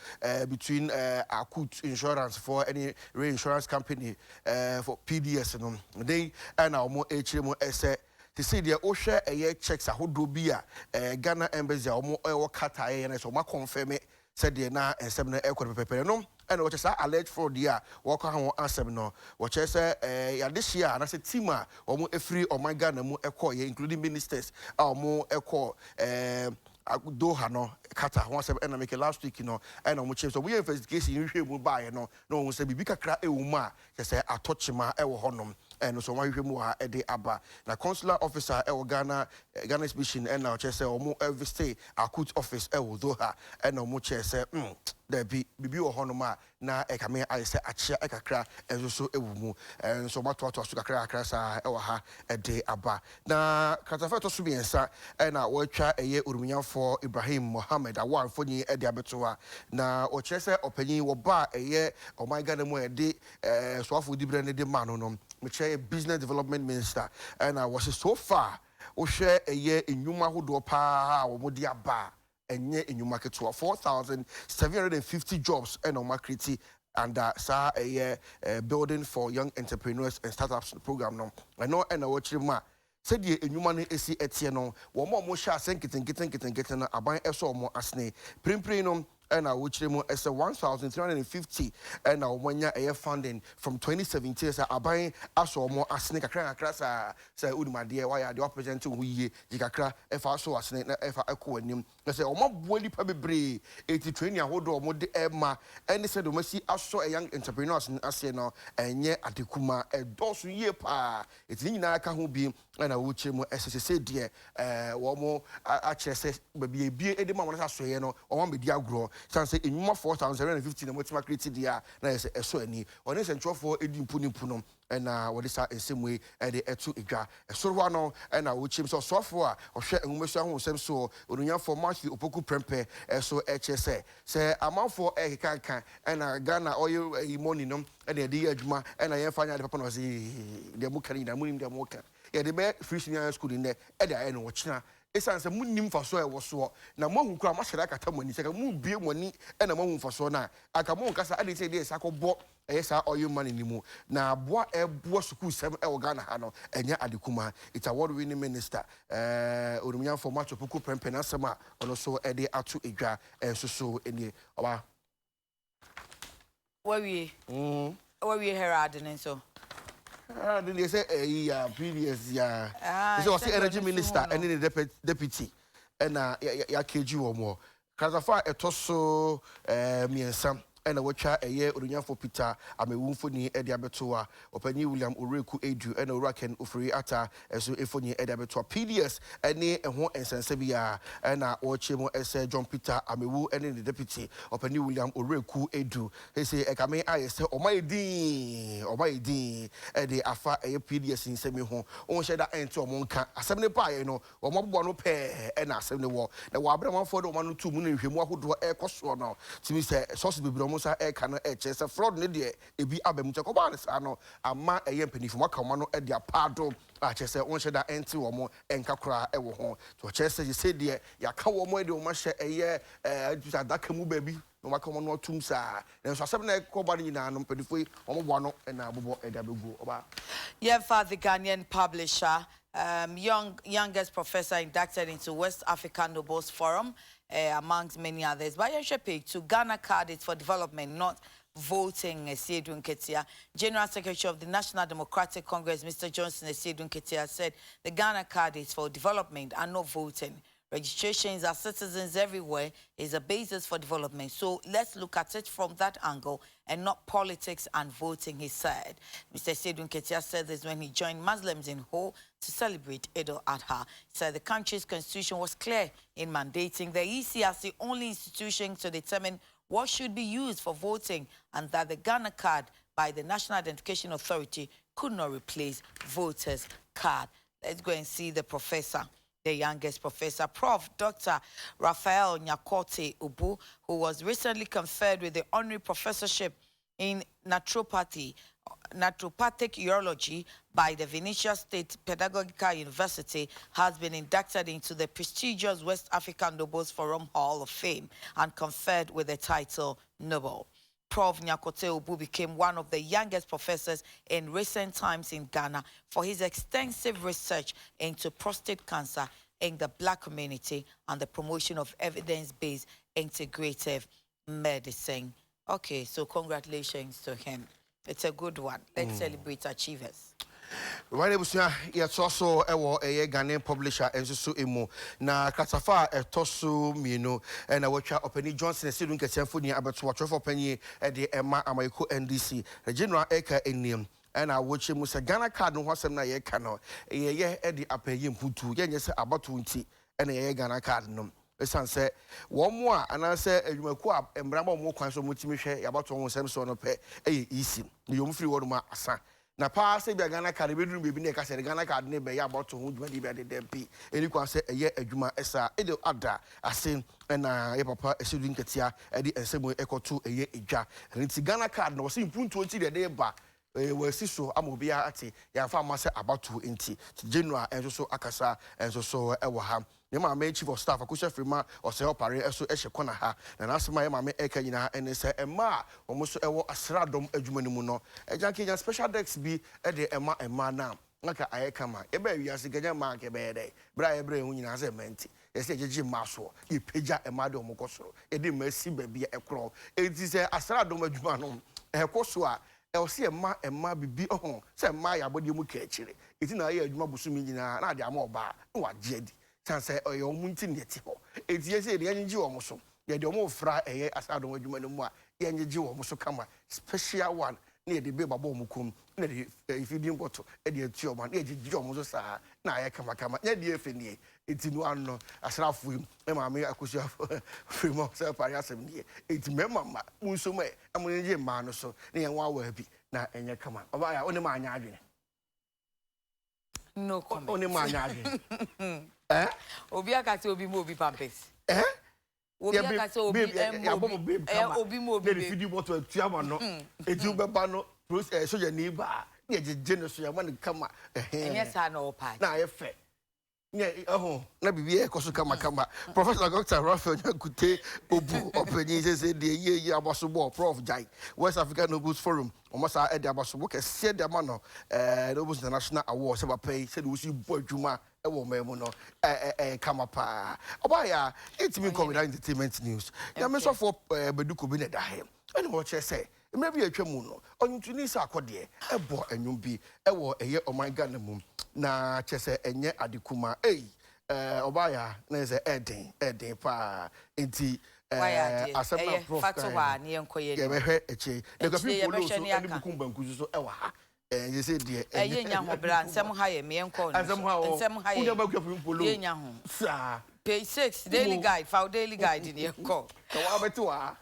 between Akut Insurance for any reinsurance company for PDS no they and our more HM to say the Osha a checks a hodo bia Ghana embassy or Qatar and so ma confirm it said the na and 7 aircraft paper no and what is alleged fraud dia walk on answer no what is this year and I said tima or more free or my Ghana mo including ministers or more Doha no Qatar once and make last week and on which so we investigation you will buy no we say bibika kra e uma say atochima e wo honom and so why you more a day aba na consular officer e Ghana's mission and now say omo every stay Akut office e wo Doha and no mo say there be bibi wo honoma na e kame I say achia e kakra and so e wo mu and so mato so kakra sa e wo ha e day aba na katafa to so biensa and na wo twa eye urumyan for Ibrahim Mohammed awar for ni e de abetoa na o chese opanyin wo ba eye o my God mo e de so afo di bre ne de ma no me business development minister and I was so far o share eye enwuma hodo pa wo modi aba enye enwuma keto 4,750 jobs and on market and sa a building for young entrepreneurs and startups program no I know and I watch ma said ye enwuma no esi etie no wo mo sha senketen na aban eso mo asne primpri no and I which them as a 1,350 and our 1 year air funding from 2017 as a buying as or more as snake a class say my dear why are the representing we yikakra if I saw a snake if I echo him I say oh my boy probably 80 training hold or more emma and they said we see I saw a young entrepreneurs in Aseno and yet Adekuma a dozen year pa it's in Naka who be and I which him as I said dear one more actually says baby be a demand as so you know or one media grow say in 4,750 na motima create dia na eso ani oni central for edimpunimpunom na what is that in same way and the etu igwa so ho no na wo chim so for a ohwe enwumesu ahosem so onunya for Matthew opoku prempe so hse say amanfo ekankan na Ghana oil money no and the adwuma na ye fanya de papa no say de mu kan na munim de mu kan ye de be free senior school in there e da no wo china esanse munnim faso e woso na mohu kura ma hyira kata mani seka mu bie mani e na mohu faso na aka mo nkasa ade say dey sakobọ esa oil money ni mu na boa e boa school sem e wo Ghana ha no enya Adekuma it's award winning minister orumyan for match opoku prempena sema ono so e dey atu edwa so eni oba we Herald and so they say previous so was the energy minister and then the deputy and ya keji wo mo kazafa etoso miensa ena wacha eye orunyafo Peter amewumfoni ede abetoa opani William Oreku Edu ena Oraken ofiri ata eso efoni ede abetoa PDS ene eho ensense bia ena wochemo ese John Peter amewu ene the deputy opani William Oreku Edu ese ekame ayese omayedin ede afa eye PDS nsemi ho onhye ente omonka asem ne paaye no omobobo no pe ena asem ne wo na wabramanfo de omanu tu mu na nhwemu ahodo ekoso no timi se source bibiro mo sa eka no eche se fraud ne de ebi abam che ko ba ne sa no ama eye mpanifo maka mo no e de apado a che se onhye ente wo mo enka kora e wo ho to che se de yaka wo mo e de wo ma hye eye adaka mu baby no maka mo no tum sa na so asem na ko ba ni na no mpanifo omobo no e na abobo e da begu oba for the Ghanaian publisher, youngest professor inducted into West African Nobles Forum, amongst many others. But to Ghana card is for development, not voting. Esiedun Ketia, General Secretary of the National Democratic Congress, Mr. Johnson Esiedun Ketia, said the Ghana card is for development and not voting. Registrations as citizens everywhere is a basis for development. So let's look at it from that angle and not politics and voting, he said. Mr. Esiedun Ketia said this when he joined Muslims in Ho to celebrate Eid al-Adha. He said the country's constitution was clear in mandating the EC as the only institution to determine what should be used for voting, and that the Ghana card by the National Identification Authority could not replace voters' card. Let's go and see the professor. The youngest professor, Prof. Dr. Raphael Nyakote Ubu, who was recently conferred with the honorary professorship in naturopathic urology by the Venetian State Pedagogical University, has been inducted into the prestigious West African Nobles Forum Hall of Fame and conferred with the title Noble. Prof. Nyakote Ubu became one of the youngest professors in recent times in Ghana for his extensive research into prostate cancer in the Black community and the promotion of evidence-based integrative medicine. Okay, so congratulations to him. It's a good one. Let's celebrate achievers. Right, yes, also a Ghanaian publisher and so emo na Katafa Tosu Mino and I watch Openi Johnson and Sidun Katanfuni about to watch for Penny at the Emma Americo NDC, the General Eka in name. And I watch him with a Ghana card no was na ye cano, a year at the upper yim putu, yes, about 20 and a Ghana card no. Esan say one more and I say you may co and Bramo more console multimedia about almost some sort of pay easy. You free word ma asa. Na pa se bia Ghana card be drum be na ka se Ghana card ne be ya about to hold be dey dem bi eni kwa se eye adwuma esa e de ada asen na ye papa esedun ketia e de ensemo ekoto eye edwa nti Ghana card no se impuntu nti de ba we si so amobia ate ya fa ma se about to nti January enso so akasa enso so e wo ha Yama me chief of staff akusha frima or say opare eso ehye kona ha na nasema yama me eka nyina ene se ema omo so ewo asradom adwuma ni mu no eja kenya special decks bi e de ema na naka ayeka ma ebe wiase ganya ma ke be dey bra ebre hu nyina se menti ese jeje ma so e peja ema de omo kosoro e de ma si ba bi ekro e ti se asradom adwuma no e koso a e o se ema bibi ohon se ema ya bodi mu ka akire e ti na ya adwuma busumi nyina na de ama oba na wa jedi Sanse oyo munti neti ho etie se de yanji wo so ye de omo fra eye asado adwuma no mu a yanji wo so kama special one na ye de be babo mu kum na de feeding bottle e de ati omo na ye ji wo so sa na aye kama nya de efe nie eti no anno asrafo im e ma me akosu free mo se pari asem nie eti me mama munso me amonje ma no so na ye wa wa bi na enye kama oba ya oni ma anya adwene no comment oni ma anya adwene Obi akate obi mo obi pampers. Obi akate obi obi mo obi. Dey feed bottle atuama no. Eju beba no so ya ni ba. Na jeje no so ya man kama. Enye sa na opa. Na ye fe. Nye na bibi e koso kama. Professor Dr. Raphael Nyakote Ubu openi say dey ye abosobo Prof Jai West African Nobles Forum. Omasa e dey abosobo ke se dey ma no Nobles International Award se ba pay se dey usi bo adwuma e wo memu no kama pa. Oba ya itimi come with entertainment news. Ya me so for beduko bi na da he. Ene wo che say maybe atwa mu no onyutuni sa akode e bo anwum bi e wo eye oman Ghana mum na che say enye adekuma obaya na say eden pa enti asɛm prof fatowa ne enkoye ye behwe eche the people so any bukum banku so ewa ha ye say de enya ho bra nsɛm ha ye me enko nsɛm ha ye unya baku polo enya ho sa page 6 daily guide for daily guide ne enko ka wa betu wa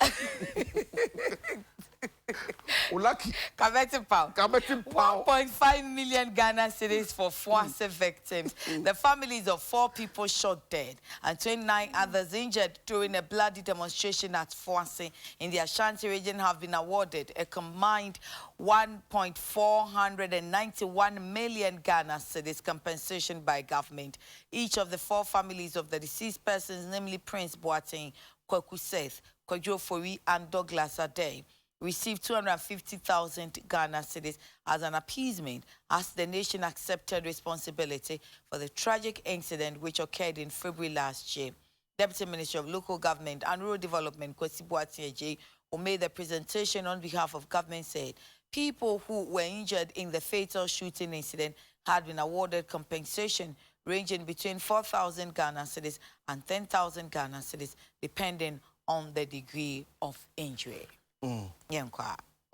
Ulaki Kabeti Pau 1.5 million Ghana cedis for 4 victims. The families of 4 people shot dead and 29 others injured during a bloody demonstration at Fosse in the Ashanti region have been awarded a combined 1.491 million Ghana cedis compensation by government. Each of the 4 families of the deceased persons, namely Prince Boateng, Kwaku Seth, Kojo Fori, and Douglas Ade, received 250,000 Ghana cedis as an appeasement as the nation accepted responsibility for the tragic incident which occurred in February last year. Deputy Minister of Local Government and Rural Development, Kwesi Boateng, who made the presentation on behalf of government, said people who were injured in the fatal shooting incident had been awarded compensation ranging between 4,000 Ghana cedis and 10,000 Ghana cedis, depending on the degree of injury.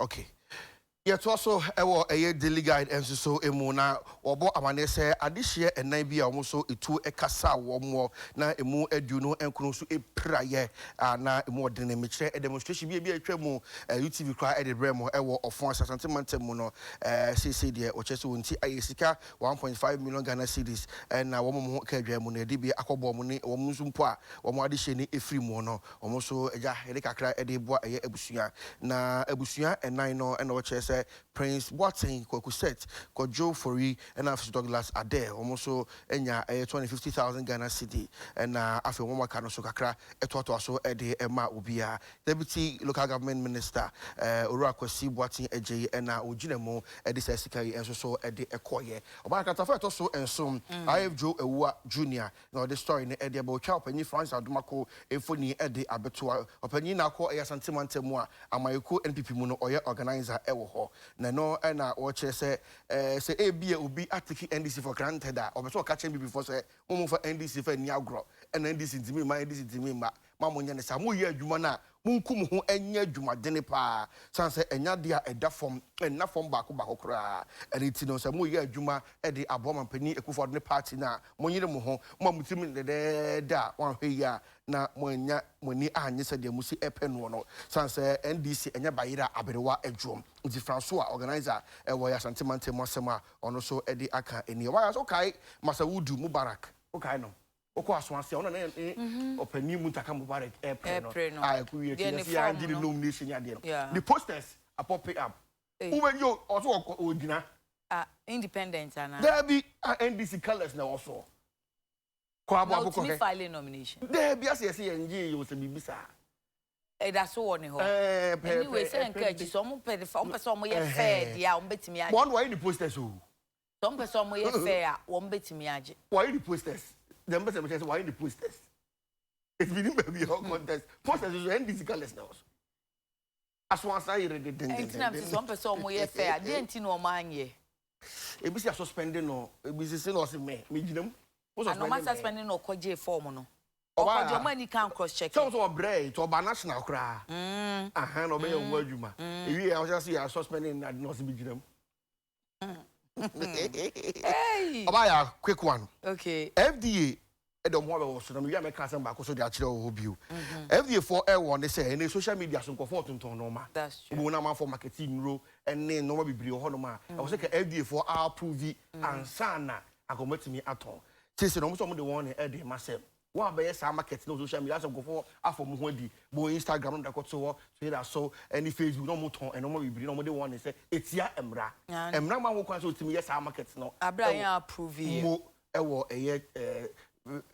Okay. Yet also a daily guide and so emuna obo amane say adihye enan bi a omo so etu ekasa wo mo na emu edu no enkunu so epraye na emu odene mekire demonstration bi atwa mu UTV kra edebra mo ewo ofon asante mantem mu no cc de o chese wonti ayesika 1.5 million Ghana cedis na wo mo ka adwa mu na edi bi akobo mo ne wo mo mpo a wo mo adihye ne efri mu no omo so eja ede kakra ede bo aye abusua na abusua enan no na o chese Prince Boateng, Kwaku Seth, Kojo Fori, and after Douglas Ade, almost enya 250,000 Ghana cedi, and after one Kano Sokakra, a so Ede Emma Ubia, Deputy Local Government Minister, Kwesi Boateng Eje, and Ujinemo, Edi Sesikari, and so Ede Ekoye. Obakatafa also and some I Joe Ewa Junior, now the story in Ede Bocha, Penny France Adumako, Efoni Ede Abetua, Openina Ko Santimantemwa, Amayuko NPP Muno Oya organizer Ewoho. No, and I watch say AB will be attacking NDC for granted that or so catching me before say for NDC for Niagro and NDC to me my NDC to me Mamonia Samu ye Jumana Munkum who enya Juma Denipa Sansa enya dia a da form and not from Bakubakra and it's no Samu ye Juma at the Abom and Penny Ekuford the party na Monina Moho Mamutim the da one here na Monia Moni Anya de Musi Epen Sansa NDC enya Baira Abewa Edrum the Francois organizer where Santimante Masema on also Eddie Aka any why okay Masaudu Mubarak okay no Oko Swanse on open Mutaka Mubarak airplane I create the nomination the posters are popping up who were you also Odina independent and there be NDC colors now also filing nomination there be as NG you was a bibisa that's one anyway say encourage some person mo ye fair dia o betimi age one why the posters so some person mo ye fair o betimi age why the posters the person say why the posters it's been baby contest posters is NDC colors now as one say the some person mo ye fair dey enti no ma anye e bi say suspending no e bi say no say me ginam and no matter suspending no koje form no or your money can cross check so bread to ba national cra no be your adwuma e I just see suspending na no be ginam hey obaya quick one okay FDA edom ho be wo so na me make am ba ko so de a kire wo bio FDA for air they say any social media so ko for tonton no ma that's true we na ma for marketing ro ene no ma bibiri ho no ma I was say FDA for approve and sana akomatimi aton say no mo so mo de won e myself one be yes market no social media so go for afom ho di bo Instagram no da so Twitter so any Facebook no mo ton eno mo bibiri no mo de won say etia emra ma wo kwan so timi yes market no abra yan approve mo ewo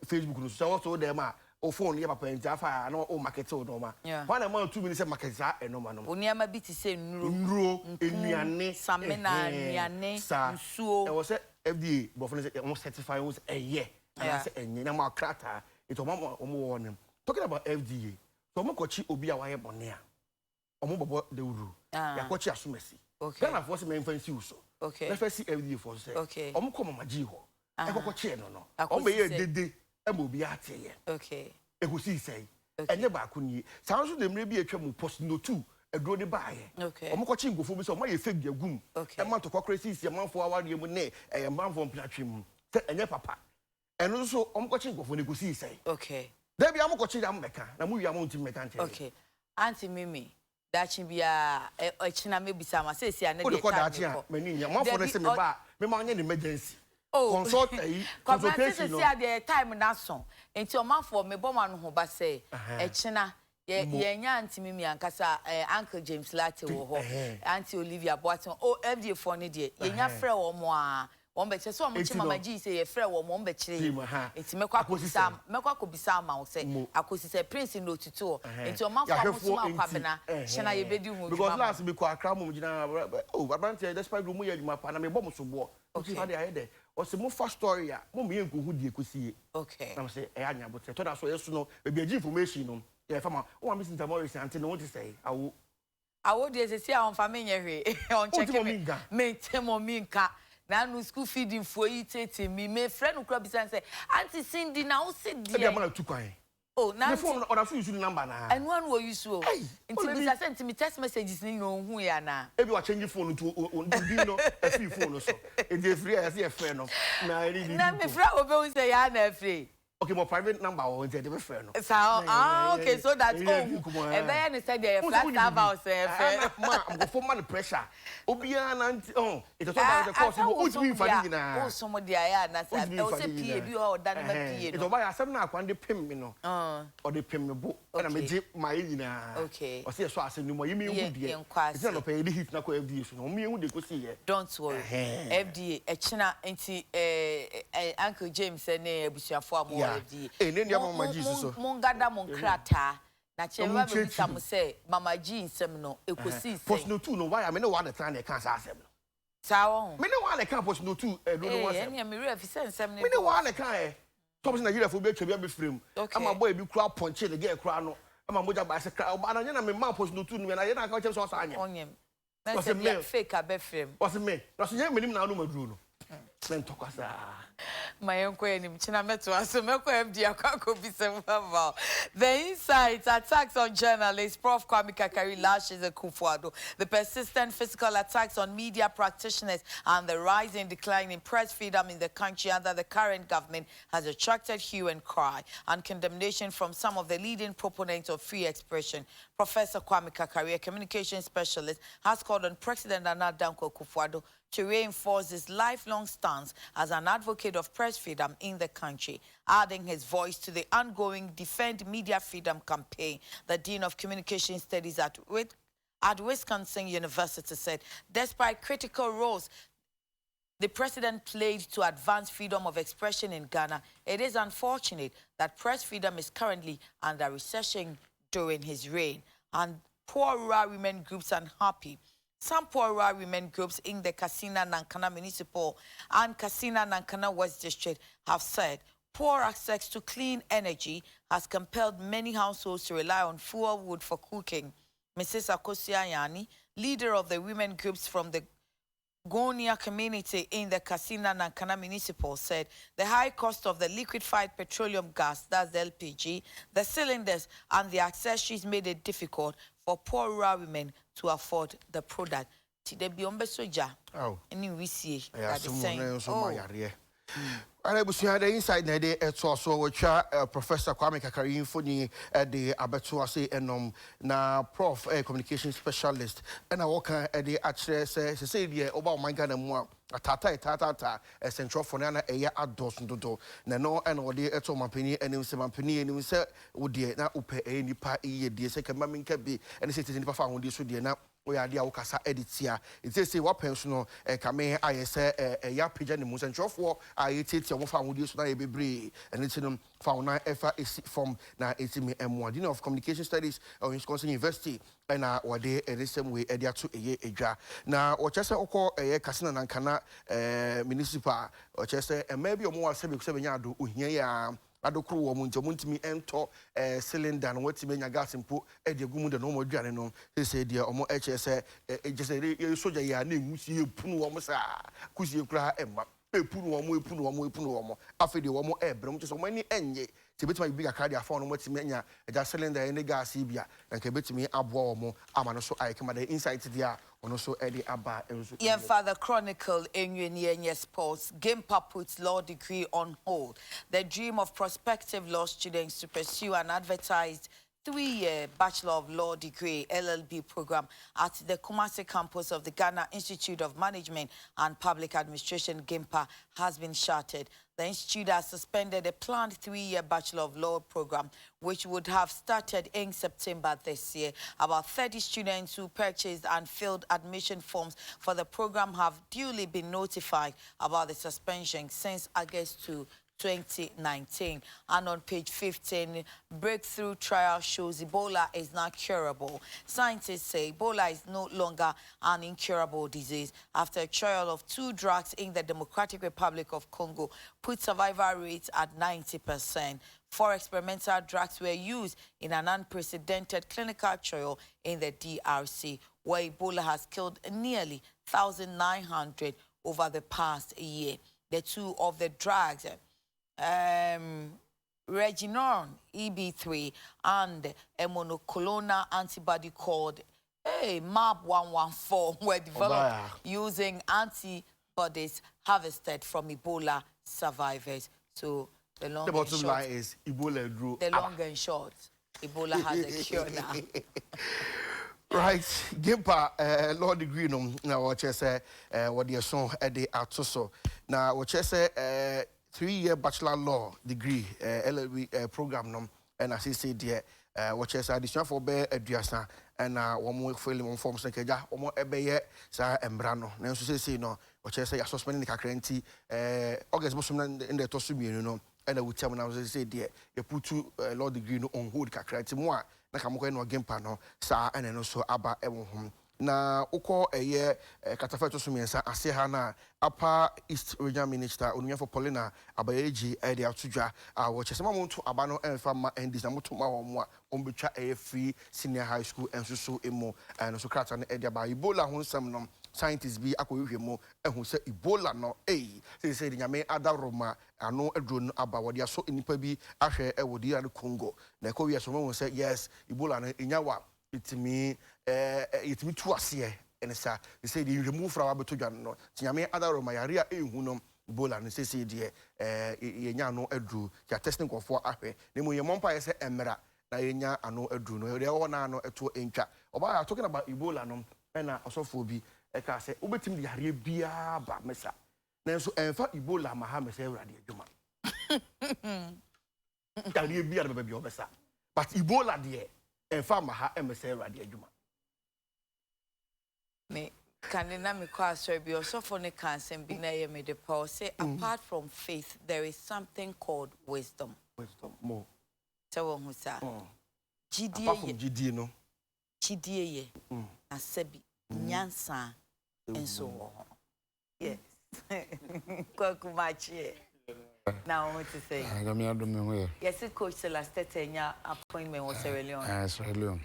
Facebook no so dem a o phone ye papa ntia fa na o market o no ma one am 2 minutes market sa eno ma no oni ama bi ti say nro enuane samena anuane nsuo e wo say FDA bo for say mo certify was and say enye na ma krata it o mo won talking about FDA so mo kochi obi a waye bone a o mo bobo de wuru ya kochi asumesi okay kana for say me fancy uso okay na first FDA for say okay o mo ko mama ji ho e kochi no o be ye dede e mo obi ateye okay e go see say enye ba akuni saa so demre bi etwa mu post no 2 edro de baaye omko chi ngofo bi so ma ye fake de gum e ma to kokore sisi manfo aware mu ne e manfo mplatwe mu te enye papa eno so omko chi ngofo ne gosi sai da bia amko chi da mbeka na mu wi amonti mbeka nche Auntie Mimi dachi bia echina mebisa ma sesi ane de time mani nya manfo ne se me ba me ma anya emergency consult consultation no sesi ade time na so enti o manfo me boma no ho ba se echina ye nya Auntie Mimi ankasa Uncle James Latte wo ho Auntie Olivia Boaton FD for ne de ye nya frɛ wo mo a won be che so mo chi mama ji say ye frɛ wo mo be kire enti mekwa akobisa ma wo say akosi say prince no tutu enti o manfo mo so ma kwabena hena ye bedi hu because last be kwa akra mo gina abrante despite mo ye adwuma pa na me bɔ mo so bo okay fa de ayede o se mo fa story a mo me enko hu die kosie na me say e anya bote to da so yeso no be bi information no ye fa ma o wa miss Morris ante no want to say awo de se si a on fa me nye hwe on check me temo minka na no school feeding for yi tete mi me friend no kura bi say Auntie Cindy na o se die e be ma tu kwan na the phone on use number na and one wo use o nti bi send me text messages ni no hu ya na e bi wa change phone to bi no e free phone so e dey free as e friend no na really na me friend obe say ya na free okay, my private number or the friend. Okay, so that's all. And then said the flat about I'm go for money pressure. Obia na it is about the course who be finding na. Oh, somebody I na say I say PA bi o dan ma PA. It oba asem na akwan de pem me no. Or de pem me bo. Na me je my nyina. Okay. O say so asem no mo yimi hu de. It's not pay the hit na ko FDA so no me hu de ko see here. Don't worry. FDA e china enti Uncle James ne abusuafo amo nene mama Jesus so mongada monkrata na chewa be bisamu say mama G nsem no ekosi say post no 2 no why me no one the time e kan sa asem no sawo me no one the kan post no 2 no no one asem me real fi nsem ne me no one the kan top na Nigeria fo be twa be frame ama boy bi kura ponche the girl kura no ama moja ba se kra ana nya na me man post no 2 no na ye na ka chem so sa anya onyem na se me fake abe frame was me na so nya me nim na no maduro no men tokwasa Mayenko enim china meto aso meko FD akako bisem about the insights attacks on journalists Prof Kwame Kakari lashes Akufo-Addo, the persistent physical attacks on media practitioners and the rising decline in press freedom in the country under the current government has attracted hue and cry and condemnation from some of the leading proponents of free expression. Professor Kwame Kakari, a communication specialist, has called on President Nana Dankwa Akufo-Addo to reinforce his lifelong stance as an advocate of press freedom in the country, adding his voice to the ongoing Defend Media Freedom campaign. The Dean of Communication Studies at Wisconsin University said, despite critical roles the president played to advance freedom of expression in Ghana, it is unfortunate that press freedom is currently under recession during his reign, and poor rural women groups are unhappy. Some poor rural women groups in the Kassina Nankana Municipal and Kassina Nankana West District have said poor access to clean energy has compelled many households to rely on fuel wood for cooking. Mrs. Akosia Yani, leader of the women groups from the Gonia community in the Kassina Nankana Municipal, said the high cost of the liquefied petroleum gas, that's the LPG, the cylinders and the accessories made it difficult for poor rural women to afford the product. Today, beyond soja. Oh, any we see that the same. I was here the inside the day at also which Professor Kwame Kakari Infoni at the Abetuase and na Prof communication specialist and I walk at the actually say the about my Ghana more tata central for Nana a year at Dawson do no and all the eto mampini and him some penny and him say would dear na upe any pa ye dear second mammy can be and it is in the found this would dear now. We are the Okasa editia. It says, what pensioner, a came, I say, a ya pigeon, and Musan Joffo, I take your found use to be brave, and it's in found 9 FA from now 18 M1 Dean of Communication Studies of Wisconsin University, and what they the same way, a year to a year ago. Now, or just a Kassina Nankana municipal, or just and maybe more 7 years here. Adokru wo munjo muntimi ento cylinder no watime nya gas mpo e de gumu de no mo duane no se de omo HSE ejese ye soja ya na enwusi epunu wo mo sa kusie kura emma epunu wo mo afi de wo mo ebrem so mo ani enye bit my bigger car, their phone, what's mania, just selling the any gas, Ibia, and can bet me up warm, I'm so I come at the inside there, and also Eddie Abba. Yeah, Father Chronicle in Union Sports. Gimpa puts law degree on hold. The dream of prospective law students to pursue an advertised 3-year Bachelor of Law degree LLB program at the Kumasi campus of the Ghana Institute of Management and Public Administration, GIMPA, has been shattered. The institute has suspended a planned 3-year Bachelor of Law program, which would have started in September this year. About 30 students who purchased and filled admission forms for the program have duly been notified about the suspension since August 2019. And on page 15, breakthrough trial shows Ebola is not curable. Scientists say Ebola is no longer an incurable disease after a trial of 2 drugs in the Democratic Republic of Congo put survival rates at 90%. 4 experimental drugs were used in an unprecedented clinical trial in the DRC, where Ebola has killed nearly 1,900 over the past year. The 2 of the drugs, Regeneron EB3 and a monoclonal antibody called MAB114 were developed using antibodies harvested from Ebola survivors. So the long the bottom line is Ebola drew. The long and short, Ebola has a cure now. Right, Gimpa law degree now what you say what your son Eddie Atoso. Now what you say 3-year bachelor law degree LLB program and as he said there what you say additional for be eduasa and one more filling forms like ja one more ebeye sa embrano na so say no what you say you suspending the kakranti August bosum in the tosumienu no and I would tell now say there you put law degree no on hold kakranti mo a na kamoko no Gimpa no sa and no so aba ehom na uko eye katafeto sumiensa ase ha na apa East Regional Minister onunya for Paulina Abayeji e de atudwa a wo chesema monto aba no emfa ma endis na moto ma wo mo a ombetwa eye free senior high school ensusu emo no so krata no e de aba Ebola ho nsam no scientists bi akohwe mo ehu se Ebola no say the nyame adaroma ano edro no aba wo de aso nipa bi ahwe e wo de ya Congo na ekowie so mo say yes Ebola no enyawa itimi tu ase and sa they say the remove from abeto dwan no tinyame adaroma yare a ehu no Ebola no say de yenya no adru ya testing kofo ahwe na mo ye mompa ye say emra na yenya ano adru no de wo na no eto entwa oba talking about Ebola no na osofo bi e ka say obetim de yare bia ba mesa na so enfa Ebola ma ha mesa urade adwuma yare bia ba bi obesa but Ebola de enfa ma ha mesa urade adwuma me kanina me kwa sorbi osofo ne kansen bi na ye me de Paul say apart from faith there is something called wisdom more so who sa gidie apart from gidie no gidie ye asabi nyansa enso wo yes kwaku machi now what to say I me adom me ho yes coach Celeste enya appointment was Sierra Leone Sierra Leone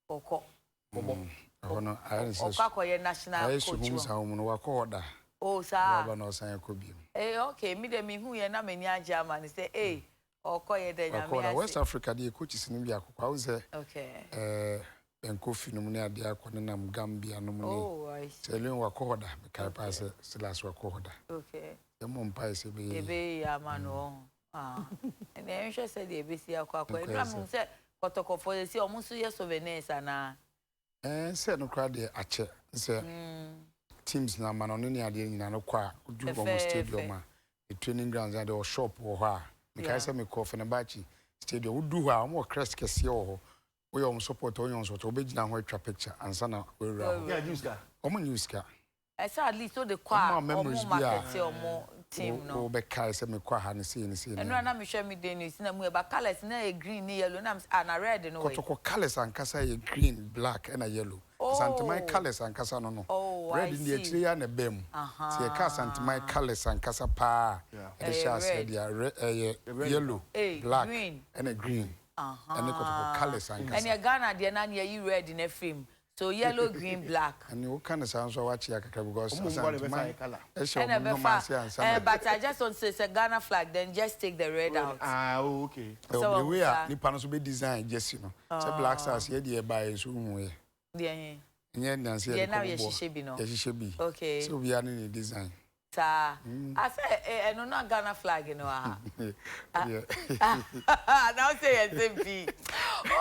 oko no I say okakoye national coach no wakoda oh sir baba no san ekobiem okay me de me hu ye na mani agama ni say okoye de nyame West Africa the coaches ni bi akokwa wo say okay Kofi no ne ade akone nam Gambia no ne Sierra Leone wakoda me kai pass Silas wakoda okay emo mpa se be ebe ya mano and I sure said the ebesi akwa na me say kotokofo say omusu ye souvenirs ana say no crowd dey ache say teams na man no ne ade nyina no kwa du go stadium a the training grounds and the shop wo ha me kai say me ko Fenerbahce stadium wo du ha mo crest kese wo we am support on yon so to be gina ho atwa picture ansa na we ra yeah juice omo news ka I said at least so the kwa omo market omo team no o be kai say me kwa ha ne see and na me share me dey news na mu e ba colors na e green ni yellow na na red no way kotoko colors ankasa ye green black and a yellow santimai colors ankasa no red in the tree ya na bem see e ka santimai colors ankasa pa e sha say dia yellow black green and a green and kotoko colors ankasa and your Ghana dey na you red in a film So yellow, green, black. And you kind of sound so watch because but I just don't say it's a Ghana flag, then just take the red out. Ah, okay. So the way the panels will be designed, just you know. So black stars here, dear by so way. Yeah. And now she should be no. Yes, she should be. Okay. So we are in the design. I say, I know not Ghana flag, you know. Now say SMP.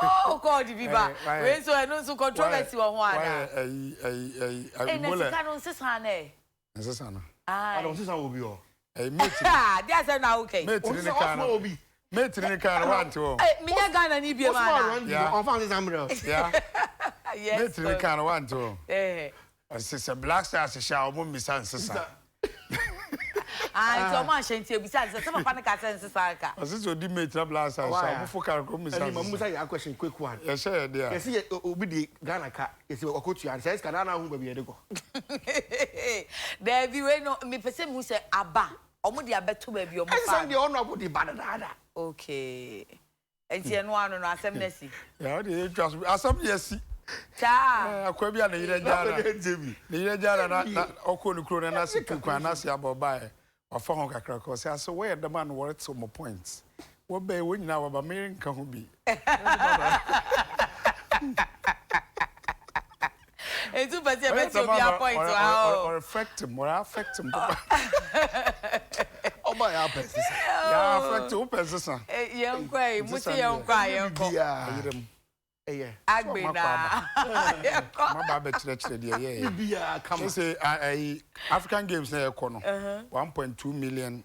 Oh, God, Viva. When so I know so controversy on one. Hey, Mexican on Sisane. Sisana. I don't see how will be all. Hey, mate. That's now okay. Mate in the car. Mate in the car, one to. Me, Ghana, need be a man. Yeah, found this umbrella. Yeah. Yes. Mate in the car, one to. Eh. Sister Black Stars, a shower, Mummy Sansa. Ah, so much shanty besides some panic sense saka. As this would be blast and some for Carcomis. And Mamusa, a question quick one. Yes, sir, dear. You see, Obi the Ghana cat is a coach and says, Canana, who will be a go. There be no me person who say Abba. Omudi abet to baby. I said the honorable the banana. Okay. And see, no one on our semnessy. Yeah, they trust me. As some yes. Cha. Akwabia na yire jara. Ni yire jara na okonu kro na situ kwa na sia bobae. Wafa ho kakra ko say so where the man worth some points. Wo be wo nyina wa ba me nka ho bi. Etu pese be ti obi a point wa or affect him Oh my apes. Yeah, affect o pese Yenkwa, muti yenkwa yenko. Yeah. Agbena. My baba chire there Yeah, come on. Say African Games na ekono. $1.2 million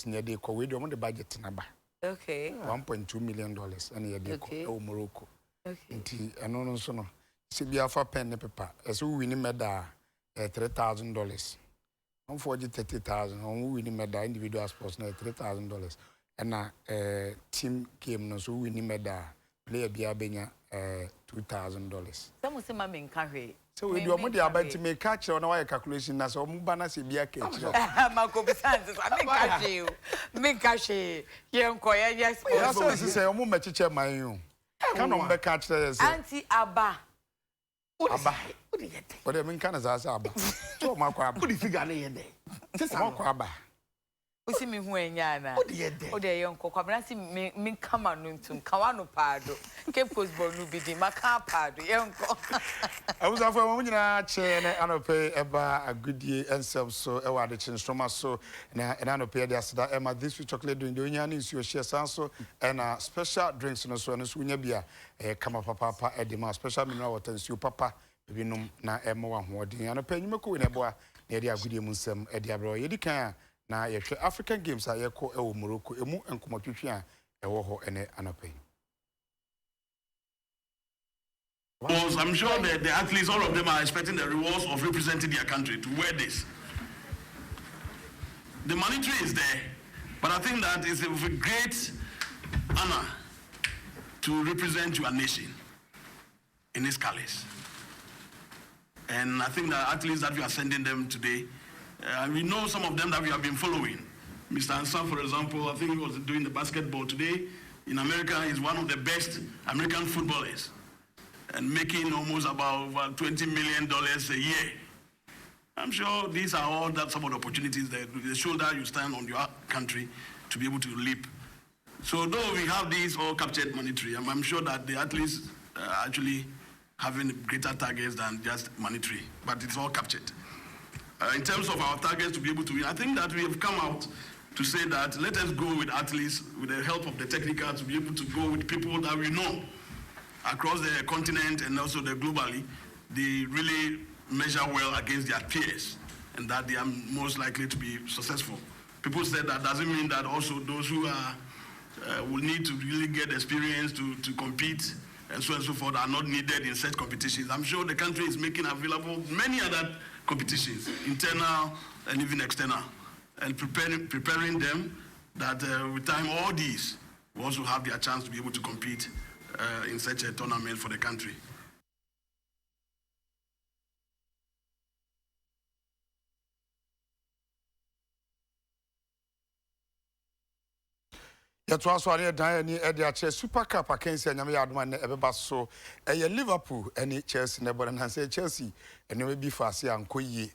near the ko we do the budget number. Okay. $1.2 million near the ko Morocco. Okay. Nti eno no so no. Se bia fa pen ne paper. Eso win medal $3,000. On forge 30,000. On win medal individual sports na $3,000. And na team game no so win medal. Player bia benya $2,000. Some say ma me nka hwe. So we do amodi about make catch on our calculation na so omuba na se bia catch. Ma ko bisanse sa me nka hwe o. Me nka hwe. Yenko ye yes. Ya so say omu mechiche man you. Can on be catch there say. Auntie Aba. Aba. What do you mean can as Aba? So ma kwa Aba. Put the figure na yede. Sesa ma kwa Aba. Usi mi hu enya na. O de yenko kwabra si me kama no ntum kawa no paado. Cape Coast ball no bidi maka paado yenko. Awusa fo mo nyina che ne anope eba agudie ensem so e wa Adekye Nsroma so na anope de aseda ema this with chocolate doing the onya ni nsuo hye sanso na special drinks no so nya bia kama papa e de ma special mineral water nsuo papa ebinom na ema wa hoodin anope nyimako ne boa na de agudie mu nsem e de abro yedi kan na yehwe African Games a yeko ewo Morocco emu enkomotwetwe a ewo ho ene anope. Because I'm sure that the athletes, all of them are expecting the rewards of representing their country to wear this. The monetary is there, but I think that it's a great honor to represent your nation in its colors. And I think that athletes that we are sending them today, we know some of them that we have been following. Mr. Ansah, for example, I think he was doing the basketball today. In America, he's one of the best American footballers and making almost about $20 million a year. I'm sure these are all that some of the opportunities that the shoulder you stand on your country to be able to leap. So though we have these all captured monetary, I'm sure that the athletes are actually having greater targets than just monetary, but it's all captured. In terms of our targets to be able to win, I think that we have come out to say that let us go with athletes with the help of the technical to be able to go with people that we know across the continent and also globally. They really measure well against their peers and that they are most likely to be successful. People said that doesn't mean that also those who are will need to really get experience to compete and so forth are not needed in such competitions. I'm sure the country is making available many other competitions, internal and even external, and preparing them that with time all these will also have their chance to be able to compete in such a tournament for the country. to aso ane dan ni e dia che Super Cup akensi anyame ya adoma ne ebeba so Liverpool ani Chelsea ne bɔ na say Chelsea ene bi fa ase ankoyi